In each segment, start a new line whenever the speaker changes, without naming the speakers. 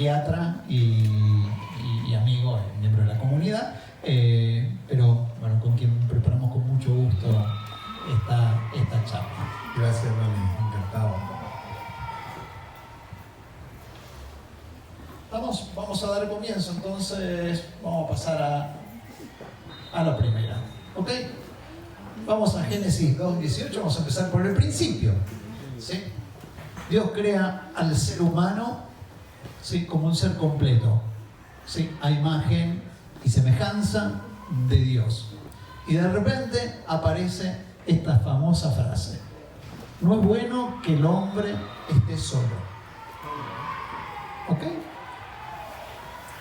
psiquiatra y amigo, miembro de la comunidad, pero bueno, con quien preparamos con mucho gusto esta charla.
Gracias, Ronnie, encantado.
Vamos a dar comienzo, entonces vamos a pasar a la primera, ¿ok? Vamos a Génesis 2:18, vamos a empezar por el principio, ¿sí? Dios crea al ser humano, ¿sí?, como un ser completo, ¿sí?, a imagen y semejanza de Dios. Y de repente aparece esta famosa frase: no es bueno que el hombre esté solo. ¿Ok?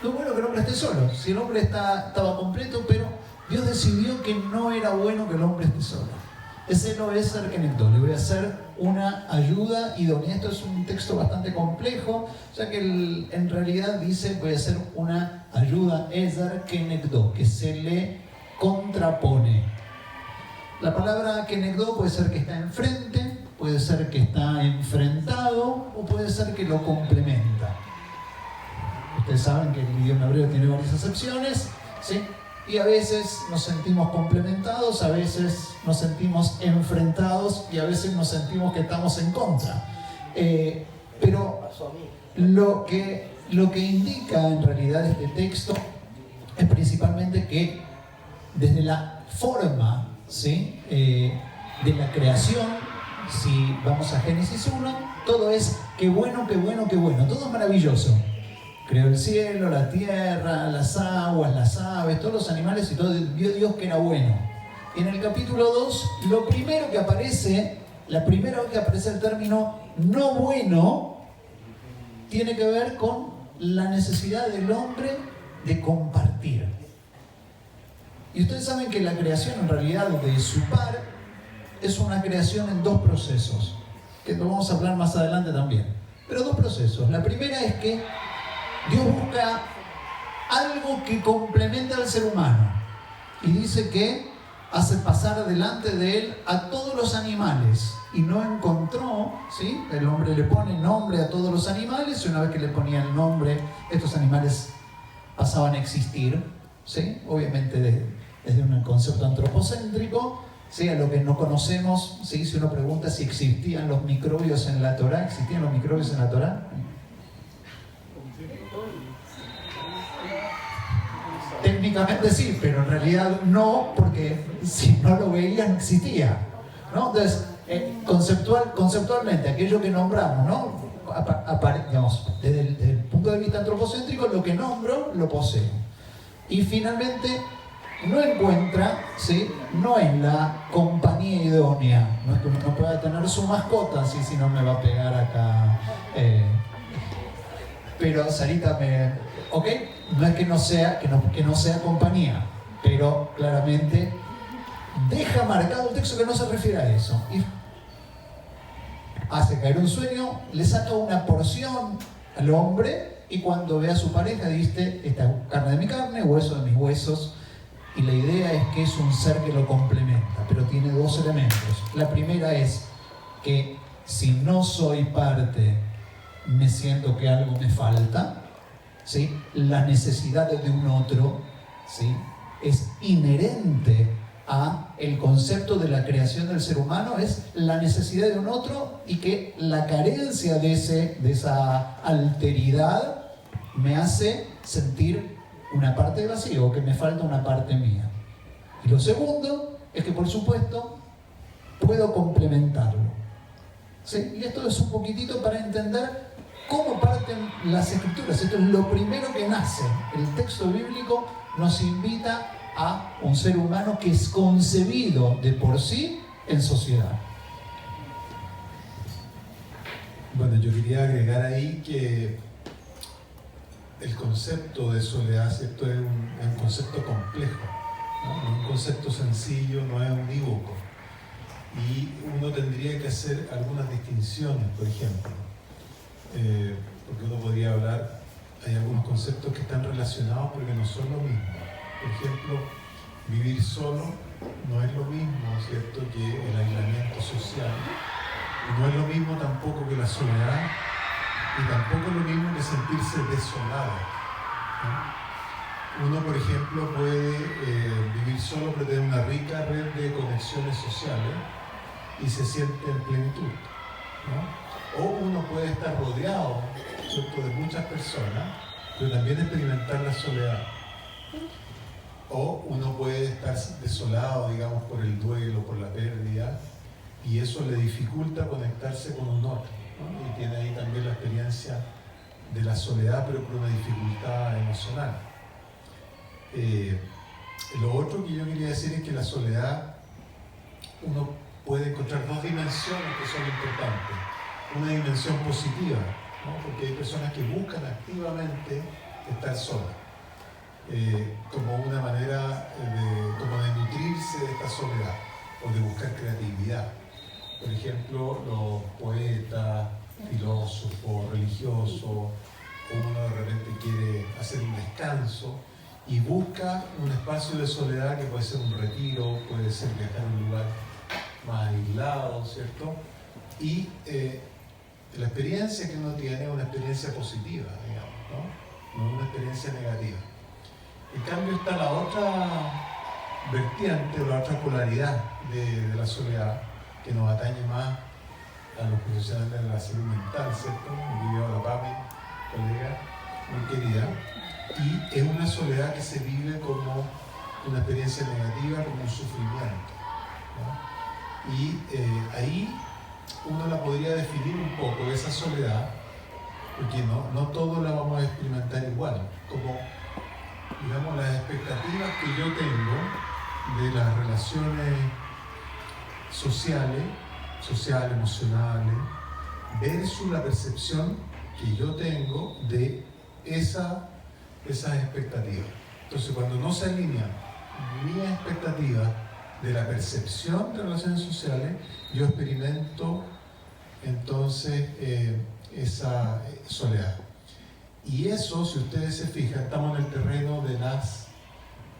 No es bueno que el hombre esté solo. Si el hombre estaba completo, pero Dios decidió que no era bueno que el hombre esté solo. Ese no es ser kenegdó. Le voy a hacer una ayuda idónea. Esto es un texto bastante complejo, ya que en realidad dice, voy a hacer una ayuda ezer kenegdó, que se le contrapone. La palabra kenegdó puede ser que está enfrente, puede ser que está enfrentado, o puede ser que lo complementa. Ustedes saben que el idioma hebreo tiene varias acepciones, ¿sí? Y a veces nos sentimos complementados, a veces nos sentimos enfrentados y a veces nos sentimos que estamos en contra. Pero lo que indica en realidad este texto es principalmente que desde la forma, ¿sí?, de la creación, si vamos a Génesis 1, todo es qué bueno, qué bueno, qué bueno, todo es maravilloso. Creó el cielo, la tierra, las aguas, las aves, todos los animales, y todo, vio Dios que era bueno. Y en el capítulo 2, lo primero que aparece, la primera vez que aparece el término no bueno, tiene que ver con la necesidad del hombre de compartir. Y ustedes saben que la creación en realidad de su par es una creación en dos procesos, que lo vamos a hablar más adelante también. Pero dos procesos. La primera es que Dios busca algo que complementa al ser humano y dice que hace pasar delante de él a todos los animales, y no encontró, ¿sí? El hombre le pone nombre a todos los animales, y una vez que le ponía el nombre, estos animales pasaban a existir, ¿sí? Obviamente desde un concepto antropocéntrico, ¿sí?, a lo que no conocemos, ¿sí? Si uno pregunta si existían los microbios en la Torá, ¿existían los microbios en la Torá? Técnicamente sí, pero en realidad no, porque si no lo veías no existía, ¿no? Entonces, conceptualmente, aquello que nombramos, ¿no?, digamos, desde el punto de vista antropocéntrico, lo que nombro lo poseo. Y finalmente no encuentra, ¿sí?, no en la compañía idónea. No es que uno no pueda tener su mascota, sí, si no me va a pegar acá. Pero Sarita ¿ok? No es que no sea compañía, pero claramente deja marcado el texto que no se refiere a eso. Y hace caer un sueño, le saca una porción al hombre, y cuando ve a su pareja dice: esta es carne de mi carne, hueso de mis huesos. Y la idea es que es un ser que lo complementa, pero tiene dos elementos. La primera es que si no soy parte, me siento que algo me falta, ¿sí? La necesidad de un otro, ¿sí?, es inherente a el concepto de la creación del ser humano, es la necesidad de un otro, y que la carencia de esa alteridad me hace sentir una parte de vacío, o que me falta una parte mía. Y lo segundo es que, por supuesto, puedo complementarlo, ¿sí? Y esto es un poquitito para entender cómo parten las escrituras. Esto es lo primero que nace. El texto bíblico nos invita a un ser humano que es concebido de por sí en sociedad.
Bueno, yo quería agregar ahí que el concepto de soledad, ¿cierto?, es un concepto complejo, ¿no? No es un concepto sencillo, no es unívoco. Y uno tendría que hacer algunas distinciones, por ejemplo. Porque uno podría hablar, hay algunos conceptos que están relacionados pero que no son lo mismo. Por ejemplo, vivir solo no es lo mismo, ¿cierto?, que el aislamiento social. Y no es lo mismo tampoco que la soledad y tampoco es lo mismo que sentirse desolado, ¿no? Uno, por ejemplo, puede vivir solo, pero tener una rica red de conexiones sociales y se siente en plenitud, ¿no? O uno puede estar rodeado, ¿cierto?, de muchas personas, pero también experimentar la soledad. O uno puede estar desolado, digamos, por el duelo, por la pérdida, y eso le dificulta conectarse con un otro, ¿no? Y tiene ahí también la experiencia de la soledad, pero por una dificultad emocional. Lo otro que yo quería decir es que la soledad, uno puede encontrar dos dimensiones que son importantes. Una dimensión positiva, ¿no? Porque hay personas que buscan activamente estar solas, como una manera como de nutrirse de esta soledad o de buscar creatividad. Por ejemplo, los poetas, filósofos, religiosos, uno de repente quiere hacer un descanso y busca un espacio de soledad que puede ser un retiro, puede ser viajar a un lugar más aislado, ¿cierto? Y la experiencia que uno tiene es una experiencia positiva, digamos, ¿no? No una experiencia negativa. En cambio está la otra vertiente, la otra polaridad de la soledad, que nos atañe más a los profesionales de la salud mental, ¿cierto? Me vivió la Pame, colega muy querida, y es una soledad que se vive como una experiencia negativa, como un sufrimiento, ¿no? Y ahí uno la podría definir un poco, esa soledad, porque no todos la vamos a experimentar igual, como, digamos, las expectativas que yo tengo de las relaciones sociales, emocionales, versus la percepción que yo tengo de esas expectativas. Entonces, cuando no se alinea mi expectativa de la percepción de relaciones sociales, yo experimento entonces esa soledad. Y eso, si ustedes se fijan, estamos en el terreno de las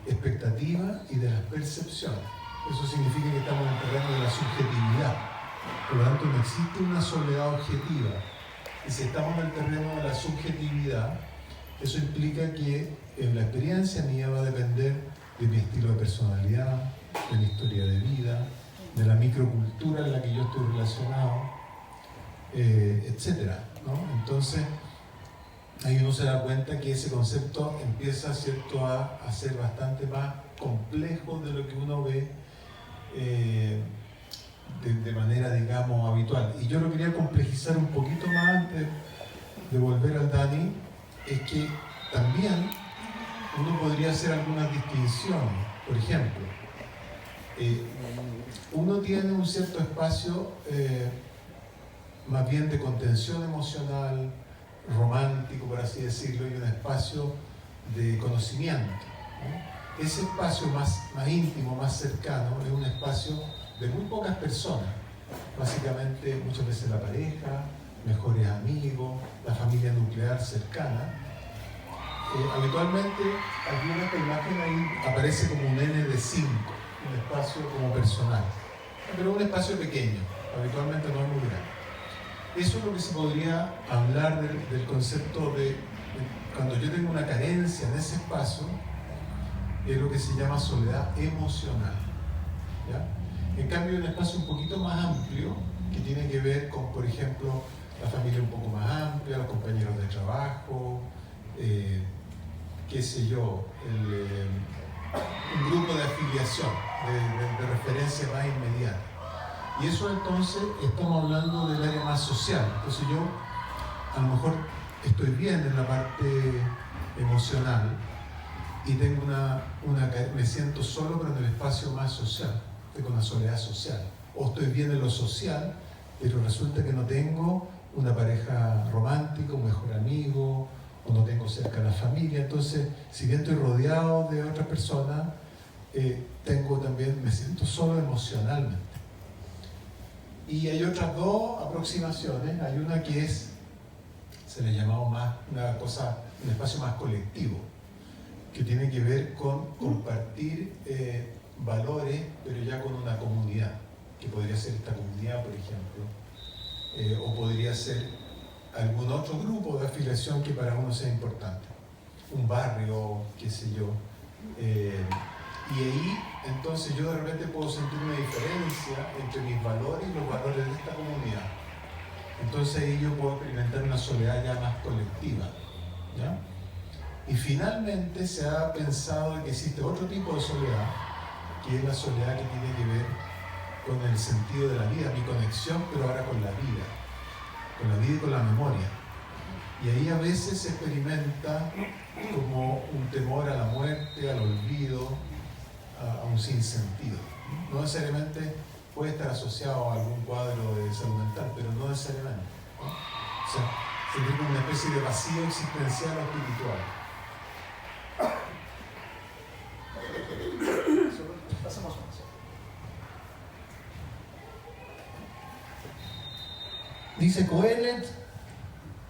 expectativas y de las percepciones. Eso significa que estamos en el terreno de la subjetividad. Por lo tanto, no existe una soledad objetiva. Y si estamos en el terreno de la subjetividad, eso implica que la experiencia mía va a depender de mi estilo de personalidad, de mi historia de vida, de la microcultura en la que yo estoy relacionado, etc., ¿no? Entonces, ahí uno se da cuenta que ese concepto empieza, ¿cierto?, a ser bastante más complejo de lo que uno ve de manera, digamos, habitual. Y yo lo quería complejizar un poquito más antes de volver al Dani, es que también uno podría hacer algunas distinciones. Por ejemplo, uno tiene un cierto espacio más bien de contención emocional, romántico, por así decirlo, y un espacio de conocimiento, ¿no? Ese espacio más íntimo, más cercano, es un espacio de muy pocas personas, básicamente muchas veces la pareja, mejores amigos, la familia nuclear cercana. Habitualmente, aquí en esta imagen ahí aparece como un N de 5, un espacio como personal, pero un espacio pequeño, habitualmente no es muy grande. Eso es lo que se podría hablar del concepto de cuando yo tengo una carencia en ese espacio, es lo que se llama soledad emocional, ¿ya? En cambio, un espacio un poquito más amplio, que tiene que ver con, por ejemplo, la familia un poco más amplia, los compañeros de trabajo, qué sé yo, un grupo de afiliación, de referencia más inmediata. Y eso entonces, estamos hablando del área más social. Entonces yo, a lo mejor, estoy bien en la parte emocional y tengo me siento solo, pero en el espacio más social. Tengo una soledad social. O estoy bien en lo social, pero resulta que no tengo una pareja romántica, un mejor amigo, o no tengo cerca a la familia. Entonces, si bien estoy rodeado de otras personas, me siento solo emocionalmente. Y hay otras dos aproximaciones. Hay una que se le llamaba más un espacio más colectivo, que tiene que ver con compartir valores, pero ya con una comunidad, que podría ser esta comunidad, por ejemplo, o podría ser algún otro grupo de afiliación que para uno sea importante, un barrio, qué sé yo. Y ahí entonces yo de repente puedo sentir una diferencia entre mis valores y los valores de esta comunidad. Entonces ahí yo puedo experimentar una soledad ya más colectiva, ¿ya? Y finalmente se ha pensado que existe otro tipo de soledad, que es la soledad que tiene que ver con el sentido de la vida, mi conexión, pero ahora con la vida y con la memoria. Y ahí a veces se experimenta como un temor a la muerte, al olvido, a un sinsentido. No necesariamente puede estar asociado a algún cuadro de salud mental, pero no necesariamente, ¿no? O sea, sentir como una especie de vacío existencial o espiritual.
Pasamos más. Dice Coelet,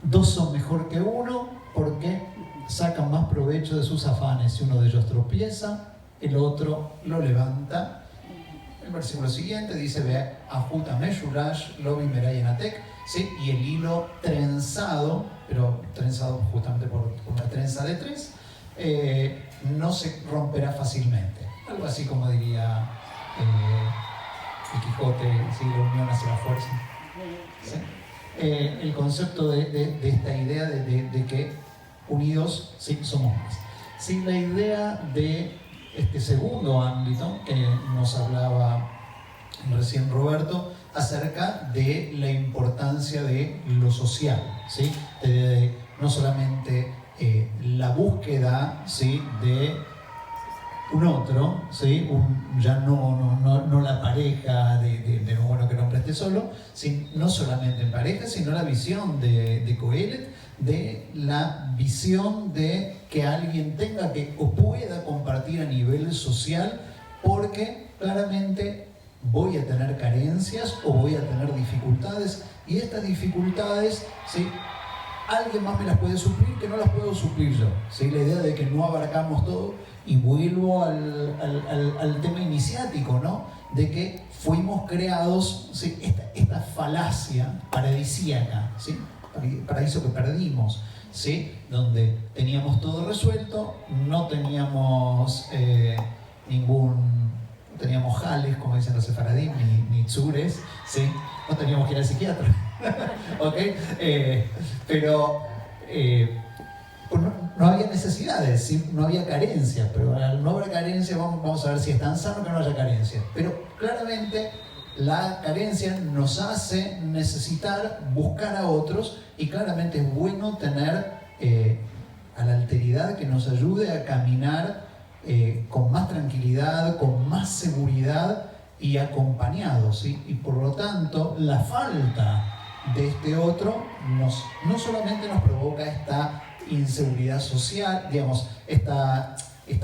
dos son mejor que uno porque sacan más provecho de sus afanes. Si uno de ellos tropieza, el otro lo levanta. El versículo siguiente dice, ve ajuta meshulash lobi merayenatek, ¿sí? Y el hilo trenzado, pero trenzado justamente por una trenza de tres, no se romperá fácilmente. Algo así como diría el Quijote, ¿sí? La unión hace la fuerza. ¿Sí? El concepto de esta idea de que unidos sí somos más. Sí, la idea de este segundo ámbito que nos hablaba recién Roberto acerca de la importancia de lo social, ¿sí? De no solamente la búsqueda, ¿sí? de un otro, ¿sí? Ya no la pareja de lo bueno que el hombre esté solo, no solamente en pareja, sino la visión de Coelet, de la visión de que alguien tenga que o pueda compartir a nivel social, porque claramente voy a tener carencias o voy a tener dificultades, y estas dificultades, ¿sí? Alguien más me las puede suplir que no las puedo suplir yo, ¿sí? La idea de que no abarcamos todo, y vuelvo al tema iniciático, ¿no? De que fuimos creados, ¿sí? esta falacia paradisíaca, ¿sí? Paraíso que perdimos, ¿sí? Donde teníamos todo resuelto, no teníamos no teníamos jales, como dicen los sefaradín, ni tzures, ¿sí? No teníamos que ir al psiquiatra. ¿Ok? Pero no había necesidades, ¿sí? No había carencias, pero al no haber carencia vamos a ver si es tan sano que no haya carencia. Pero claramente la carencia nos hace necesitar buscar a otros, y claramente es bueno tener a la alteridad que nos ayude a caminar con más tranquilidad, con más seguridad y acompañados, ¿sí? Y por lo tanto la falta de este otro no solamente nos provoca esta inseguridad social, digamos, esta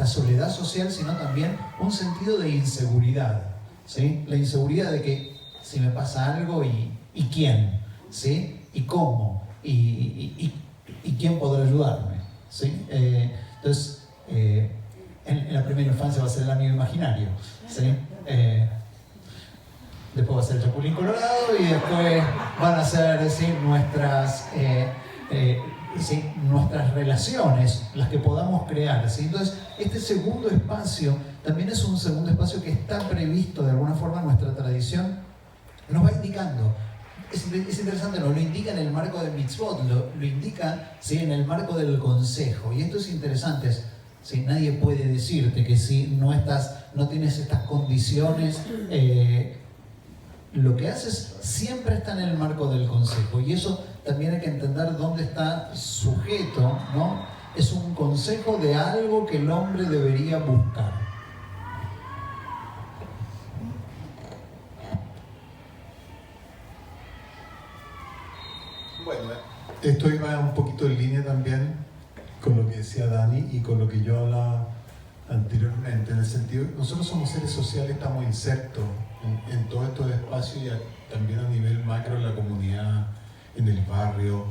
soledad social, sino también un sentido de inseguridad, ¿sí? La inseguridad de que si me pasa algo y quién, ¿sí? Y cómo, y quién podrá ayudarme, ¿sí? Entonces, en la primera infancia va a ser el amigo imaginario, ¿sí? Después va a ser el Chapulín Colorado, y después van a ser, ¿sí? nuestras relaciones, las que podamos crear, ¿sí? Entonces, este segundo espacio también es un segundo espacio que está previsto de alguna forma en nuestra tradición, nos va indicando. Es interesante, nos lo indica en el marco del mitzvot, lo indica, ¿sí? En el marco del consejo, y esto es interesante. ¿Sí? Nadie puede decirte que si no tienes estas condiciones, lo que haces siempre está en el marco del consejo, y eso también hay que entender dónde está sujeto, ¿no? Es un consejo de algo que el hombre debería buscar.
Bueno, esto iba un poquito en línea también con lo que decía Dani y con lo que yo hablaba anteriormente, en el sentido, nosotros somos seres sociales, estamos insertos en todos estos espacios, y también a nivel macro en la comunidad, en el barrio,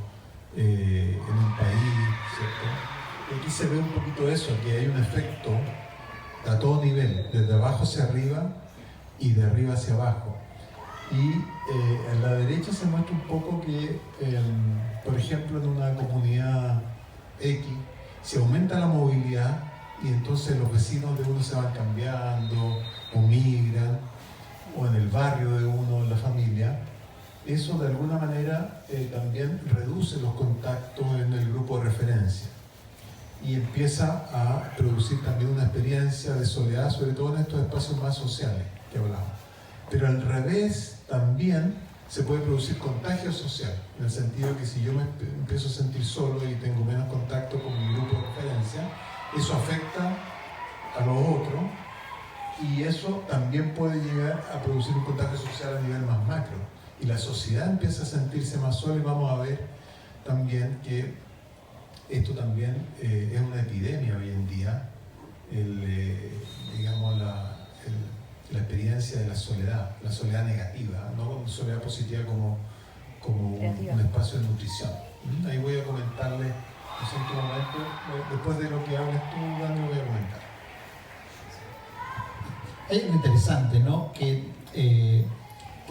en un país, ¿cierto? Y aquí se ve un poquito eso, que hay un efecto a todo nivel, desde abajo hacia arriba y de arriba hacia abajo. Y en la derecha se muestra un poco que, por ejemplo, en una comunidad X, se aumenta la movilidad y entonces los vecinos de uno se van cambiando o migran, o en el barrio de uno, en la familia. Eso de alguna manera también reduce los contactos en el grupo de referencia y empieza a producir también una experiencia de soledad, sobre todo en estos espacios más sociales que hablamos. Pero al revés también se puede producir contagio social, en el sentido que si yo me empiezo a sentir solo y tengo menos contacto con mi grupo de referencia, eso afecta a los otros y eso también puede llegar a producir un contagio social a nivel más macro. Y la sociedad empieza a sentirse más sola y vamos a ver también que esto también es una epidemia hoy en día, digamos la experiencia de la soledad negativa, no soledad positiva como un espacio de nutrición. Ahí voy a comentarle en cierto momento, después de lo que hables tú, Dani, lo voy a comentar.
Hay algo interesante, ¿no? Que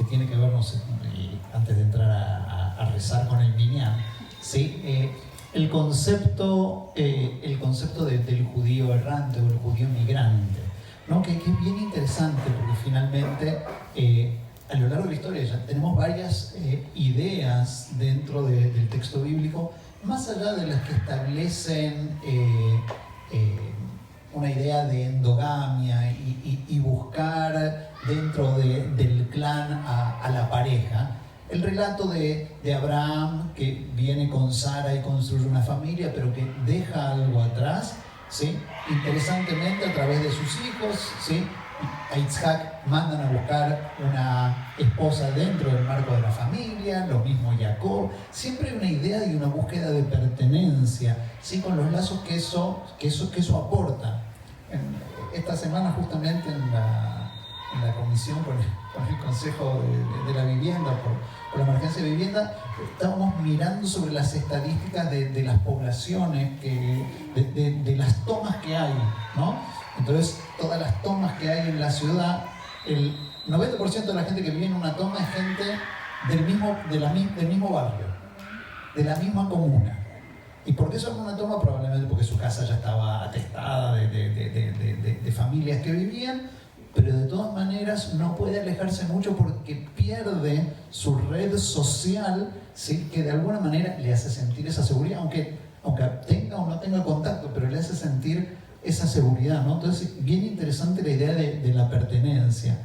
tiene que ver, no sé, antes de entrar a rezar con el Minyan, ¿sí? El concepto del judío errante o el judío migrante, ¿no? Que es bien interesante porque finalmente a lo largo de la historia ya tenemos varias ideas dentro del texto bíblico, más allá de las que establecen una idea de endogamia y buscar dentro del clan a la pareja. El relato de Abraham, que viene con Sara y construye una familia, pero que deja algo atrás, ¿sí? Interesantemente, a través de sus hijos, ¿sí? A Isaac mandan a buscar una esposa dentro del marco de la familia, lo mismo Jacob. Siempre hay una idea y una búsqueda de pertenencia, ¿sí? Con los lazos que eso aporta. Esta semana, justamente en la comisión con el Consejo de la Vivienda, por la emergencia de vivienda, estábamos mirando sobre las estadísticas de las poblaciones, de las tomas que hay, ¿no? Entonces, todas las tomas que hay en la ciudad, el 90% de la gente que vive en una toma es gente del mismo barrio, de la misma comuna. ¿Y por qué son una toma? Probablemente porque su casa ya estaba atestada de familias que vivían, pero de todas maneras no puede alejarse mucho porque pierde su red social, ¿sí? Que de alguna manera le hace sentir esa seguridad, aunque tenga o no tenga contacto, pero le hace sentir esa seguridad, ¿no? Entonces, bien interesante la idea de la pertenencia.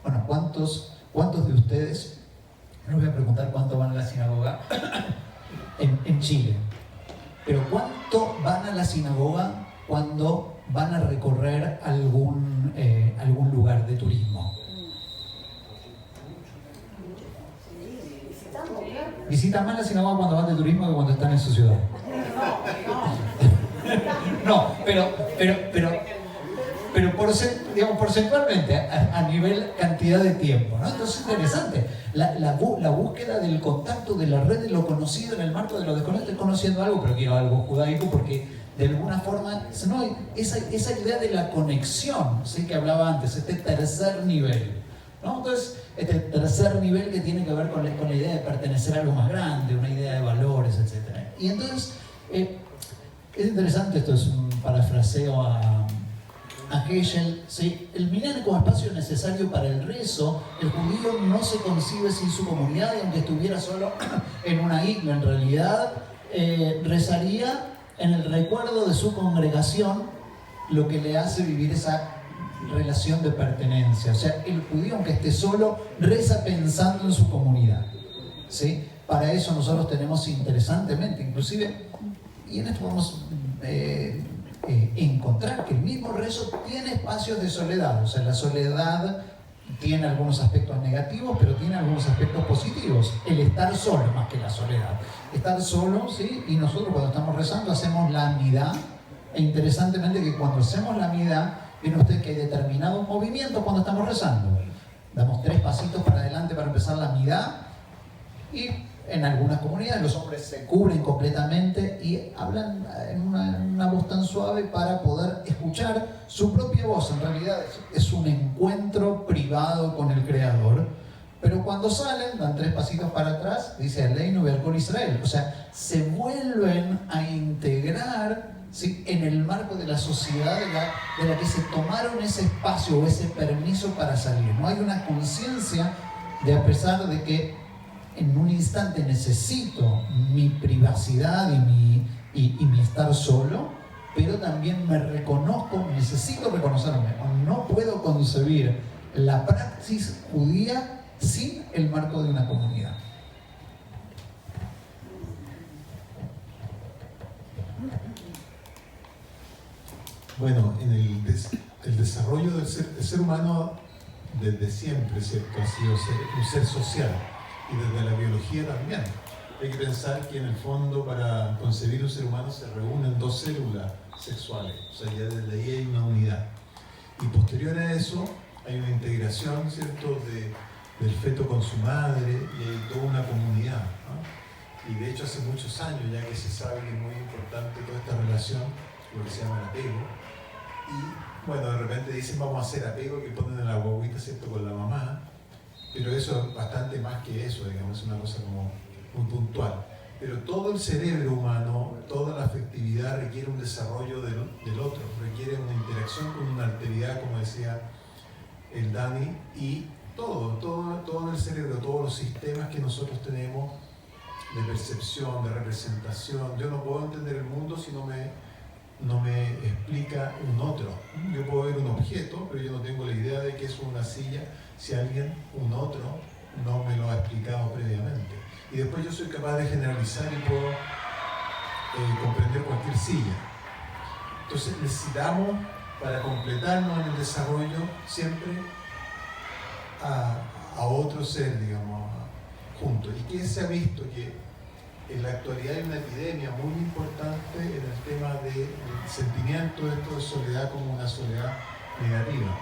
Bueno, ¿cuántos de ustedes, no les voy a preguntar cuánto van a la sinagoga en Chile, pero cuánto van a la sinagoga cuando van a recorrer algún lugar de turismo? ¿Visitan más la sinagoga cuando van de turismo que cuando están en su ciudad? No, pero porcentualmente, a nivel cantidad de tiempo, ¿no? Entonces es interesante. La búsqueda del contacto, de la red, de lo conocido en el marco de lo desconocido. Estoy conociendo algo, pero quiero algo judaico porque de alguna forma, ¿no? esa idea de la conexión, ¿sí? Que hablaba antes, este tercer nivel, ¿no? Entonces, este tercer nivel que tiene que ver con la idea de pertenecer a algo más grande, una idea de valores, etc. Y entonces, es interesante, esto es un parafraseo a Heschel, ¿sí? El Minyan como espacio necesario para el rezo. El judío no se concibe sin su comunidad, y aunque estuviera solo en una isla, en realidad rezaría en el recuerdo de su congregación, lo que le hace vivir esa relación de pertenencia. O sea, el judío, aunque esté solo, reza pensando en su comunidad, ¿sí? Para eso nosotros tenemos interesantemente, inclusive, y en esto podemos encontrar que el mismo rezo tiene espacios de soledad. O sea, la soledad tiene algunos aspectos negativos, pero tiene algunos aspectos positivos. El estar solo más que la soledad. Estar solo, ¿sí? Y nosotros cuando estamos rezando hacemos la amidá. E interesantemente que cuando hacemos la amidá, viene usted que hay determinados movimientos cuando estamos rezando. Damos 3 pasitos para adelante para empezar la amidá y En algunas comunidades los hombres se cubren completamente y hablan en una voz tan suave para poder escuchar su propia voz. En realidad es un encuentro privado con el Creador. Pero cuando salen, dan 3 pasitos para atrás, dice Aleinu Be'Kol Israel. O sea, se vuelven a integrar, ¿sí?, en el marco de la sociedad de la que se tomaron ese espacio o ese permiso para salir. No hay una conciencia de, a pesar de que en un instante necesito mi privacidad y mi estar solo, pero también me reconozco, necesito reconocerme. No puedo concebir la praxis judía sin el marco de una comunidad.
Bueno, en el desarrollo del ser humano desde siempre, ¿cierto?, ha sido un ser social, y desde la biología también. Hay que pensar que en el fondo para concebir un ser humano se reúnen 2 células sexuales, o sea, ya desde ahí hay una unidad. Y posterior a eso hay una integración, ¿cierto?, del feto con su madre, y hay toda una comunidad, ¿no? Y de hecho hace muchos años ya que se sabe que es muy importante toda esta relación, lo que se llama el apego. Y bueno, de repente dicen vamos a hacer apego, que ponen a la guaguita, ¿cierto?, con la mamá, pero eso es bastante más que eso, digamos, es una cosa como muy puntual. Pero todo el cerebro humano, toda la afectividad requiere un desarrollo del otro, requiere una interacción con una alteridad, como decía el Dani, y todo el cerebro, todos los sistemas que nosotros tenemos de percepción, de representación. Yo no puedo entender el mundo si no me explica un otro. Yo puedo ver un objeto, pero yo no tengo la idea de que es una silla si un otro, no me lo ha explicado previamente. Y después yo soy capaz de generalizar y puedo comprender cualquier silla. Entonces necesitamos, para completarnos en el desarrollo, siempre a otro ser, digamos, juntos. ¿Y qué se ha visto? Que en la actualidad hay una epidemia muy importante en el tema del sentimiento de soledad como una soledad negativa.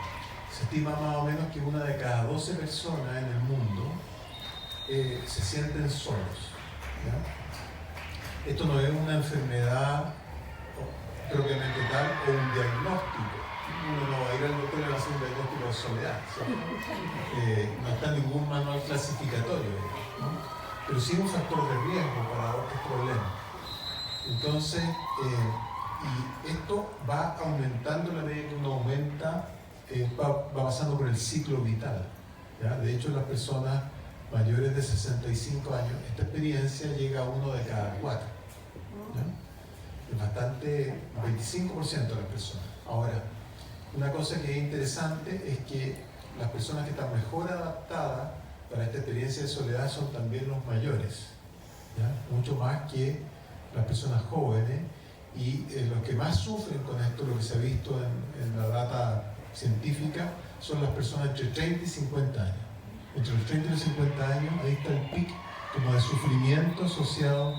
Se estima más o menos que 1 de cada 12 personas en el mundo se sienten solos, ¿ya? Esto no es una enfermedad propiamente tal o un diagnóstico. Uno no va a ir al doctor y va a hacer un diagnóstico de soledad, ¿sí? No está en ningún manual clasificatorio, ¿no? Pero sí es un factor de riesgo para otros problemas. Entonces, y esto va aumentando a la medida que uno aumenta, va pasando por el ciclo vital, ¿ya? De hecho, las personas mayores de 65 años, esta experiencia llega a 1 de cada 4, ¿ya? Es bastante, 25% de las personas. Ahora, una cosa que es interesante es que las personas que están mejor adaptadas para esta experiencia de soledad son también los mayores, ¿ya? Mucho más que las personas jóvenes, y los que más sufren con esto, lo que se ha visto en la data científica, son las personas entre 30 y 50 años. Entre los 30 y los 50 años, ahí está el pic como de sufrimiento asociado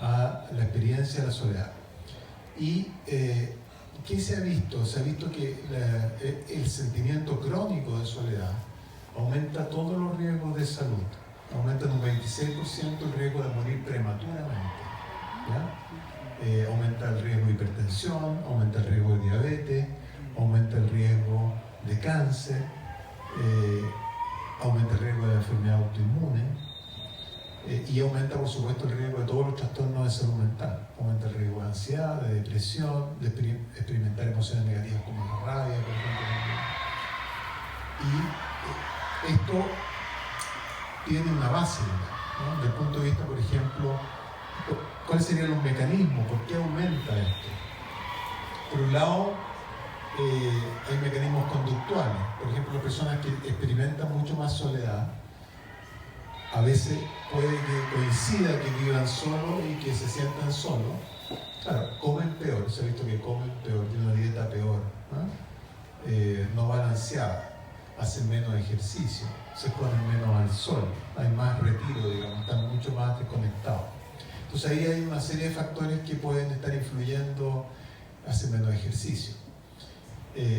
a la experiencia de la soledad. Y ¿qué se ha visto? Se ha visto que el sentimiento crónico de soledad aumenta todos los riesgos de salud. Aumenta en un 26% el riesgo de morir prematuramente, ¿ya? Aumenta el riesgo de hipertensión, aumenta el riesgo de diabetes, aumenta el riesgo de cáncer, aumenta el riesgo de enfermedad autoinmune, y aumenta, por supuesto, el riesgo de todos los trastornos de salud mental. Aumenta el riesgo de ansiedad, de depresión, de experimentar emociones negativas como la rabia, por ejemplo. Y esto tiene una base, ¿no? Desde el punto de vista, por ejemplo, ¿cuáles serían los mecanismos? ¿Por qué aumenta esto? Por un lado, hay mecanismos conductuales. Por ejemplo, las personas que experimentan mucho más soledad, a veces puede que coincida que vivan solos y que se sientan solos. Claro, comen peor, se ha visto que comen peor, tienen una dieta peor, no balanceada, hacen menos ejercicio, se ponen menos al sol, hay más retiro, digamos, están mucho más desconectados. Entonces ahí hay una serie de factores que pueden estar influyendo, hacen menos ejercicio.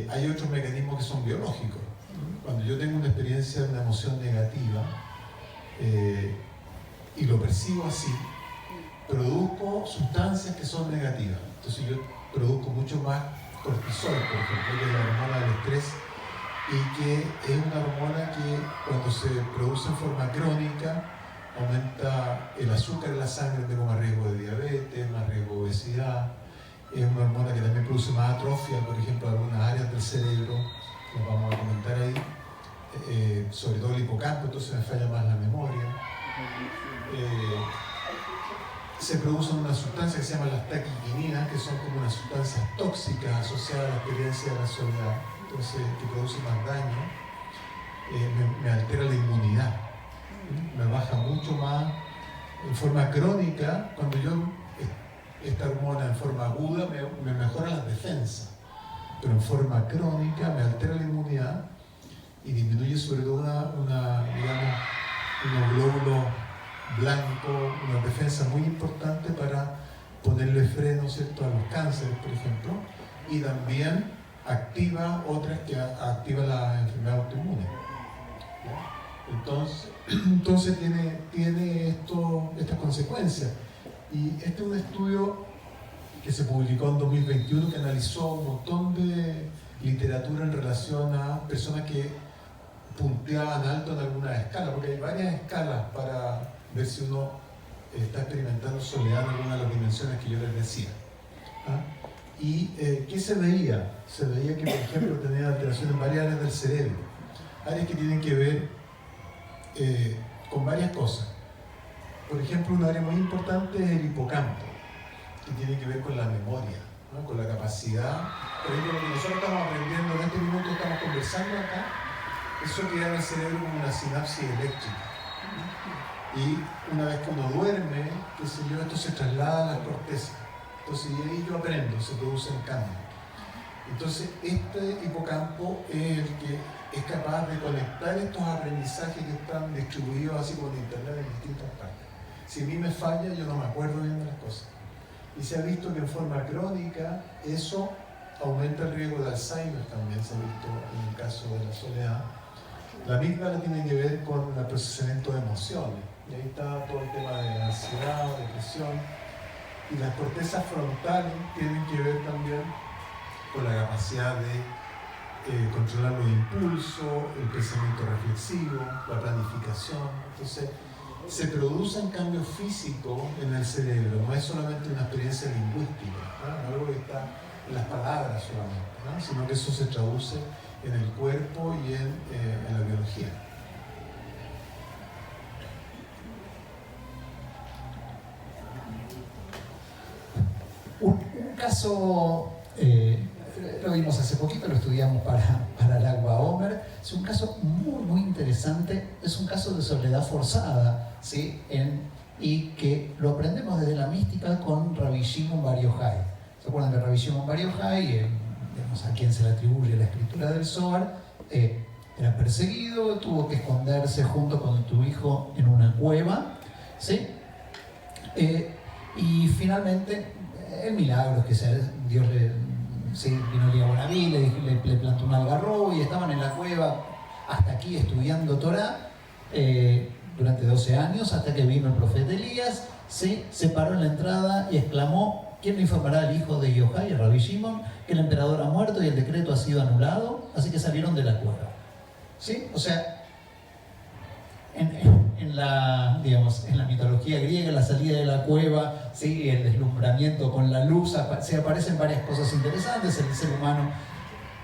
Hay otros mecanismos que son biológicos. Cuando yo tengo una experiencia, una emoción negativa, y lo percibo así, produzco sustancias que son negativas. Entonces yo produzco mucho más cortisol, por ejemplo, que es la hormona del estrés, y que es una hormona que cuando se produce en forma crónica aumenta el azúcar en la sangre, tengo más riesgo de diabetes, más riesgo de obesidad. Es una hormona que también produce más atrofia, por ejemplo, en algunas áreas del cerebro, las vamos a comentar ahí, sobre todo el hipocampo, entonces me falla más la memoria. Se producen unas sustancias que se llaman las taquiquininas, que son como unas sustancias tóxicas asociadas a la experiencia de la soledad, entonces que producen más daño. Me altera la inmunidad, me baja mucho más en forma crónica. Cuando yo, esta hormona en forma aguda me mejora las defensas, pero en forma crónica me altera la inmunidad y disminuye sobre todo digamos, unos glóbulos blancos, una defensa muy importante para ponerle freno, ¿cierto?, a los cánceres, por ejemplo, y también activa otras que activan las enfermedades autoinmunes. Entonces tiene estas consecuencias. Y este es un estudio que se publicó en 2021 que analizó un montón de literatura en relación a personas que punteaban alto en alguna escala, porque hay varias escalas para ver si uno está experimentando soledad en alguna de las dimensiones que yo les decía. ¿Y qué se veía? Se veía que, por ejemplo, tenía alteraciones en varias áreas del cerebro, áreas que tienen que ver con varias cosas. Por ejemplo, un área muy importante es el hipocampo, que tiene que ver con la memoria, ¿no?, con la capacidad. Por ejemplo, lo que nosotros estamos aprendiendo en este minuto, estamos conversando acá, eso queda en el cerebro como una sinapsis eléctrica. Y una vez que uno duerme, qué sé yo, esto se traslada a la corteza. Entonces, y ahí yo aprendo, se producen cambios. Entonces, este hipocampo es el que es capaz de conectar estos aprendizajes que están distribuidos así como en internet en distintas partes. Si a mí me falla, yo no me acuerdo bien de las cosas. Y se ha visto que en forma crónica eso aumenta el riesgo de Alzheimer también, se ha visto en el caso de la soledad. La amígdala tiene que ver con el procesamiento de emociones. Y ahí está todo el tema de ansiedad, depresión. Y las cortezas frontales tienen que ver también con la capacidad de controlar los impulsos, el pensamiento reflexivo, la planificación. Entonces, se producen cambios físicos en el cerebro, no es solamente una experiencia lingüística, ¿no? Algo que está en las palabras solamente, ¿no?, sino que eso se traduce en el cuerpo y en la biología.
Un caso, lo vimos hace poquito, lo estudiamos para el Agua Omer, es un caso muy, muy interesante, es un caso de soledad forzada, ¿sí? Y que lo aprendemos desde la mística con Rabbi Shimon Bar Yochai. ¿Se acuerdan de Rabbi Shimon Bar Yochai? A quien se le atribuye la escritura del Zohar, era perseguido, tuvo que esconderse junto con tu hijo en una cueva, ¿sí? Y finalmente, el milagro es que Dios vino el día Bonabí, le plantó un algarrobo y estaban en la cueva hasta aquí estudiando Torah durante 12 años, hasta que vino el profeta Elías, se paró en la entrada y exclamó: ¿quién me informará al hijo de Yochai, Rabbi Shimon, que el emperador ha muerto y el decreto ha sido anulado? Así que salieron de la cueva. ¿Sí? O sea, en la mitología griega, la salida de la cueva, ¿sí?, el deslumbramiento con la luz, se aparecen varias cosas interesantes. El ser humano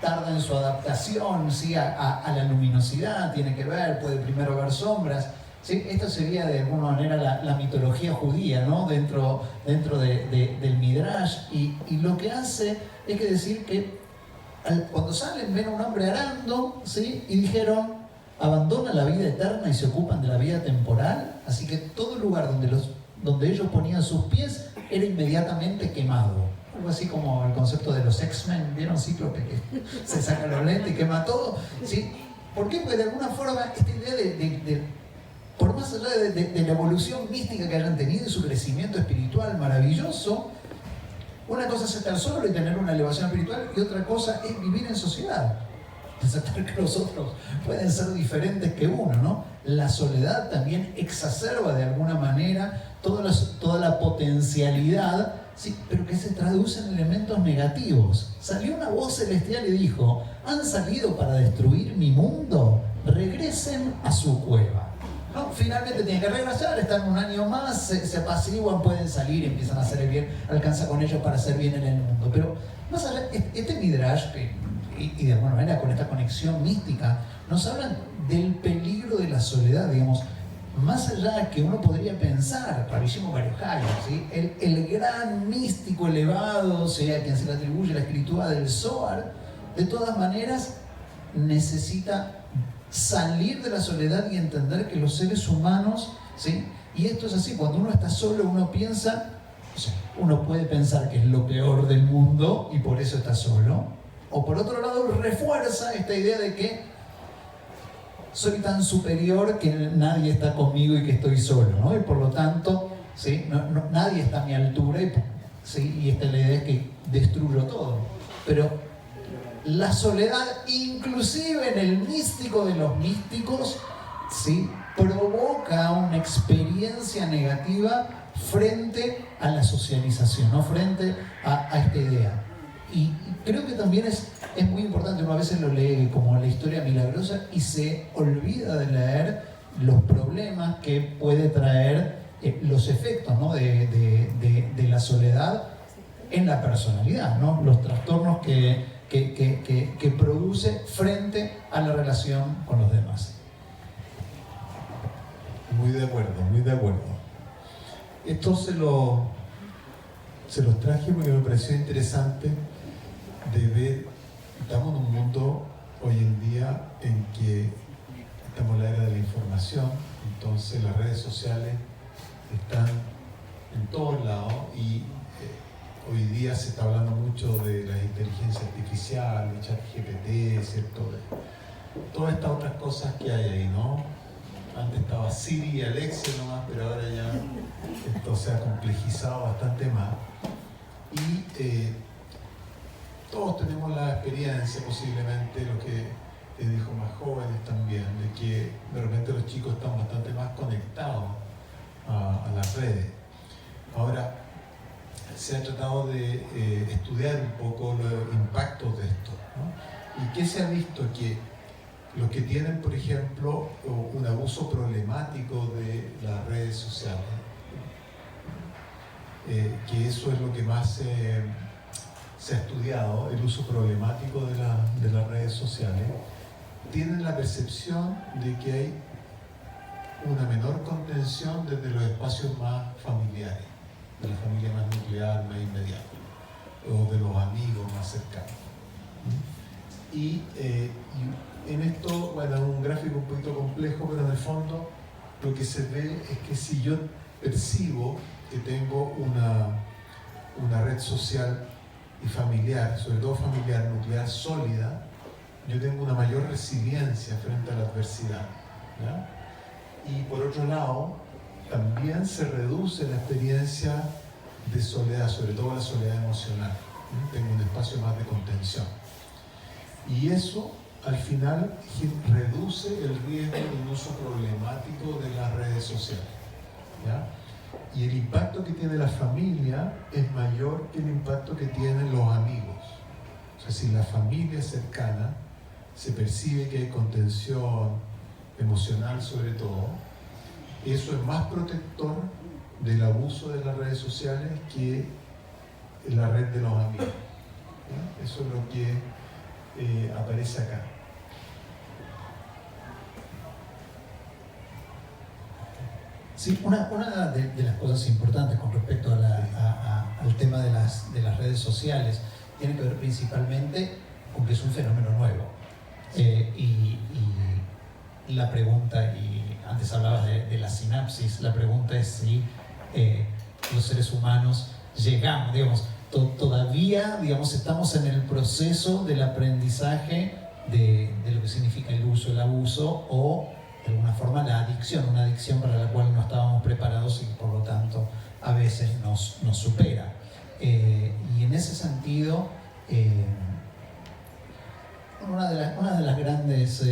tarda en su adaptación, ¿sí?, a la luminosidad, tiene que ver, puede primero ver sombras. ¿Sí? Esto sería de alguna manera la mitología judía, ¿no?, dentro del Midrash, y lo que hace es que decir que cuando salen ven a un hombre arando, ¿sí?, y dijeron: abandonan la vida eterna y se ocupan de la vida temporal. Así que todo lugar donde ellos ponían sus pies era inmediatamente quemado. Algo así como el concepto de los X-Men, ¿vieron? Cíclope que se saca los lentes y quema todo, ¿sí? ¿Por qué? Porque de alguna forma esta idea de por más allá de la evolución mística que hayan tenido y su crecimiento espiritual maravilloso, una cosa es estar solo y tener una elevación espiritual, y otra cosa es vivir en sociedad. Aceptar que los otros pueden ser diferentes que uno, ¿no? la soledad también exacerba de alguna manera toda la potencialidad, ¿sí? Pero que se traduce en elementos negativos. Salió una voz celestial y dijo: ¿han salido para destruir mi mundo? Regresen a su cueva. ¿No? Finalmente tienen que regresar, están un año más, se apaciguan, pueden salir, empiezan a hacer el bien, alcanza con ellos para hacer bien en el mundo. Pero más allá, este Midrash, y de alguna manera con esta conexión mística, nos hablan del peligro de la soledad, digamos, más allá que uno podría pensar, Rabbi Shimon Bar Yochai, ¿sí? el gran místico elevado, sea quien se le atribuye la escritura del Zohar, de todas maneras necesita salir de la soledad y entender que los seres humanos, ¿sí? Y esto es así, cuando uno está solo uno piensa, o sea, uno puede pensar que es lo peor del mundo y por eso está solo, o por otro lado refuerza esta idea de que soy tan superior que nadie está conmigo y que estoy solo, ¿no? Y por lo tanto, ¿sí? Nadie está a mi altura, ¿sí? Y esta es la idea, es que destruyo todo. Pero la soledad, inclusive en el místico de los místicos, ¿sí? Provoca una experiencia negativa frente a la socialización, ¿no? Frente a esta idea. Y creo que también es muy importante, uno a veces lo lee como la historia milagrosa y se olvida de leer los problemas que puede traer los efectos, ¿no? de la soledad en la personalidad, ¿no? Los trastornos que produce frente a la relación con los demás.
Muy de acuerdo, muy de acuerdo. Esto se los traje porque me pareció interesante de ver. Estamos en un mundo hoy en día en que estamos en la era de la información, entonces las redes sociales están en todos lados y hoy día se está hablando mucho de la inteligencia artificial, de ChatGPT, ¿cierto? Todas estas otras cosas que hay ahí, ¿no? Antes estaba Siri y Alexa nomás, pero ahora ya esto se ha complejizado bastante más. Y todos tenemos la experiencia, posiblemente, lo que te dijo más jóvenes también, de que de repente los chicos están bastante más conectados a las redes. Ahora, se ha tratado de estudiar un poco los impactos de esto, ¿no? ¿Y qué se ha visto? Que los que tienen, por ejemplo, un abuso problemático de las redes sociales, que eso es lo que más se ha estudiado, el uso problemático de las redes sociales, tienen la percepción de que hay una menor contención desde los espacios más familiares, de la familia más nuclear, más inmediata, o de los amigos más cercanos. Y en esto, bueno, es un gráfico un poquito complejo, pero en el fondo lo que se ve es que si yo percibo que tengo una red social y familiar, sobre todo familiar, nuclear, sólida, yo tengo una mayor resiliencia frente a la adversidad, ¿ya? Y por otro lado, también se reduce la experiencia de soledad, sobre todo la soledad emocional, ¿sí? Tengo un espacio más de contención. Y eso, al final, reduce el riesgo de un uso problemático de las redes sociales, ¿ya? Y el impacto que tiene la familia es mayor que el impacto que tienen los amigos. O sea, si la familia cercana se percibe que hay contención emocional sobre todo, eso es más protector del abuso de las redes sociales que la red de los amigos, ¿ya? Eso es lo que aparece acá.
Sí, una de las cosas importantes con respecto al tema de las redes sociales tiene que ver principalmente con que es un fenómeno nuevo. Y la pregunta, y antes hablabas de la sinapsis, la pregunta es si los seres humanos llegamos, digamos, todavía, digamos, estamos en el proceso del aprendizaje de lo que significa el uso, el abuso, o de alguna forma la adicción, una adicción para la cual no estábamos preparados y por lo tanto a veces nos supera. Y en ese sentido, una de las grandes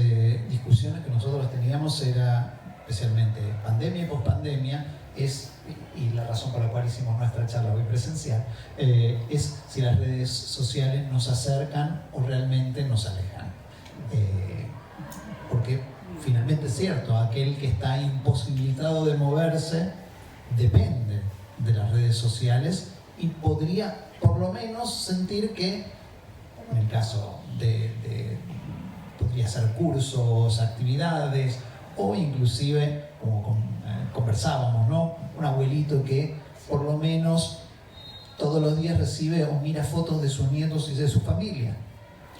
discusiones que nosotros teníamos era especialmente pandemia y pospandemia, es, y la razón por la cual hicimos nuestra charla hoy presencial, es si las redes sociales nos acercan o realmente nos alejan. Porque finalmente es cierto, aquel que está imposibilitado de moverse depende de las redes sociales y podría por lo menos sentir que, en el caso podría ser cursos, actividades, o inclusive, como conversábamos, ¿no? Un abuelito que por lo menos todos los días recibe o mira fotos de sus nietos y de su familia.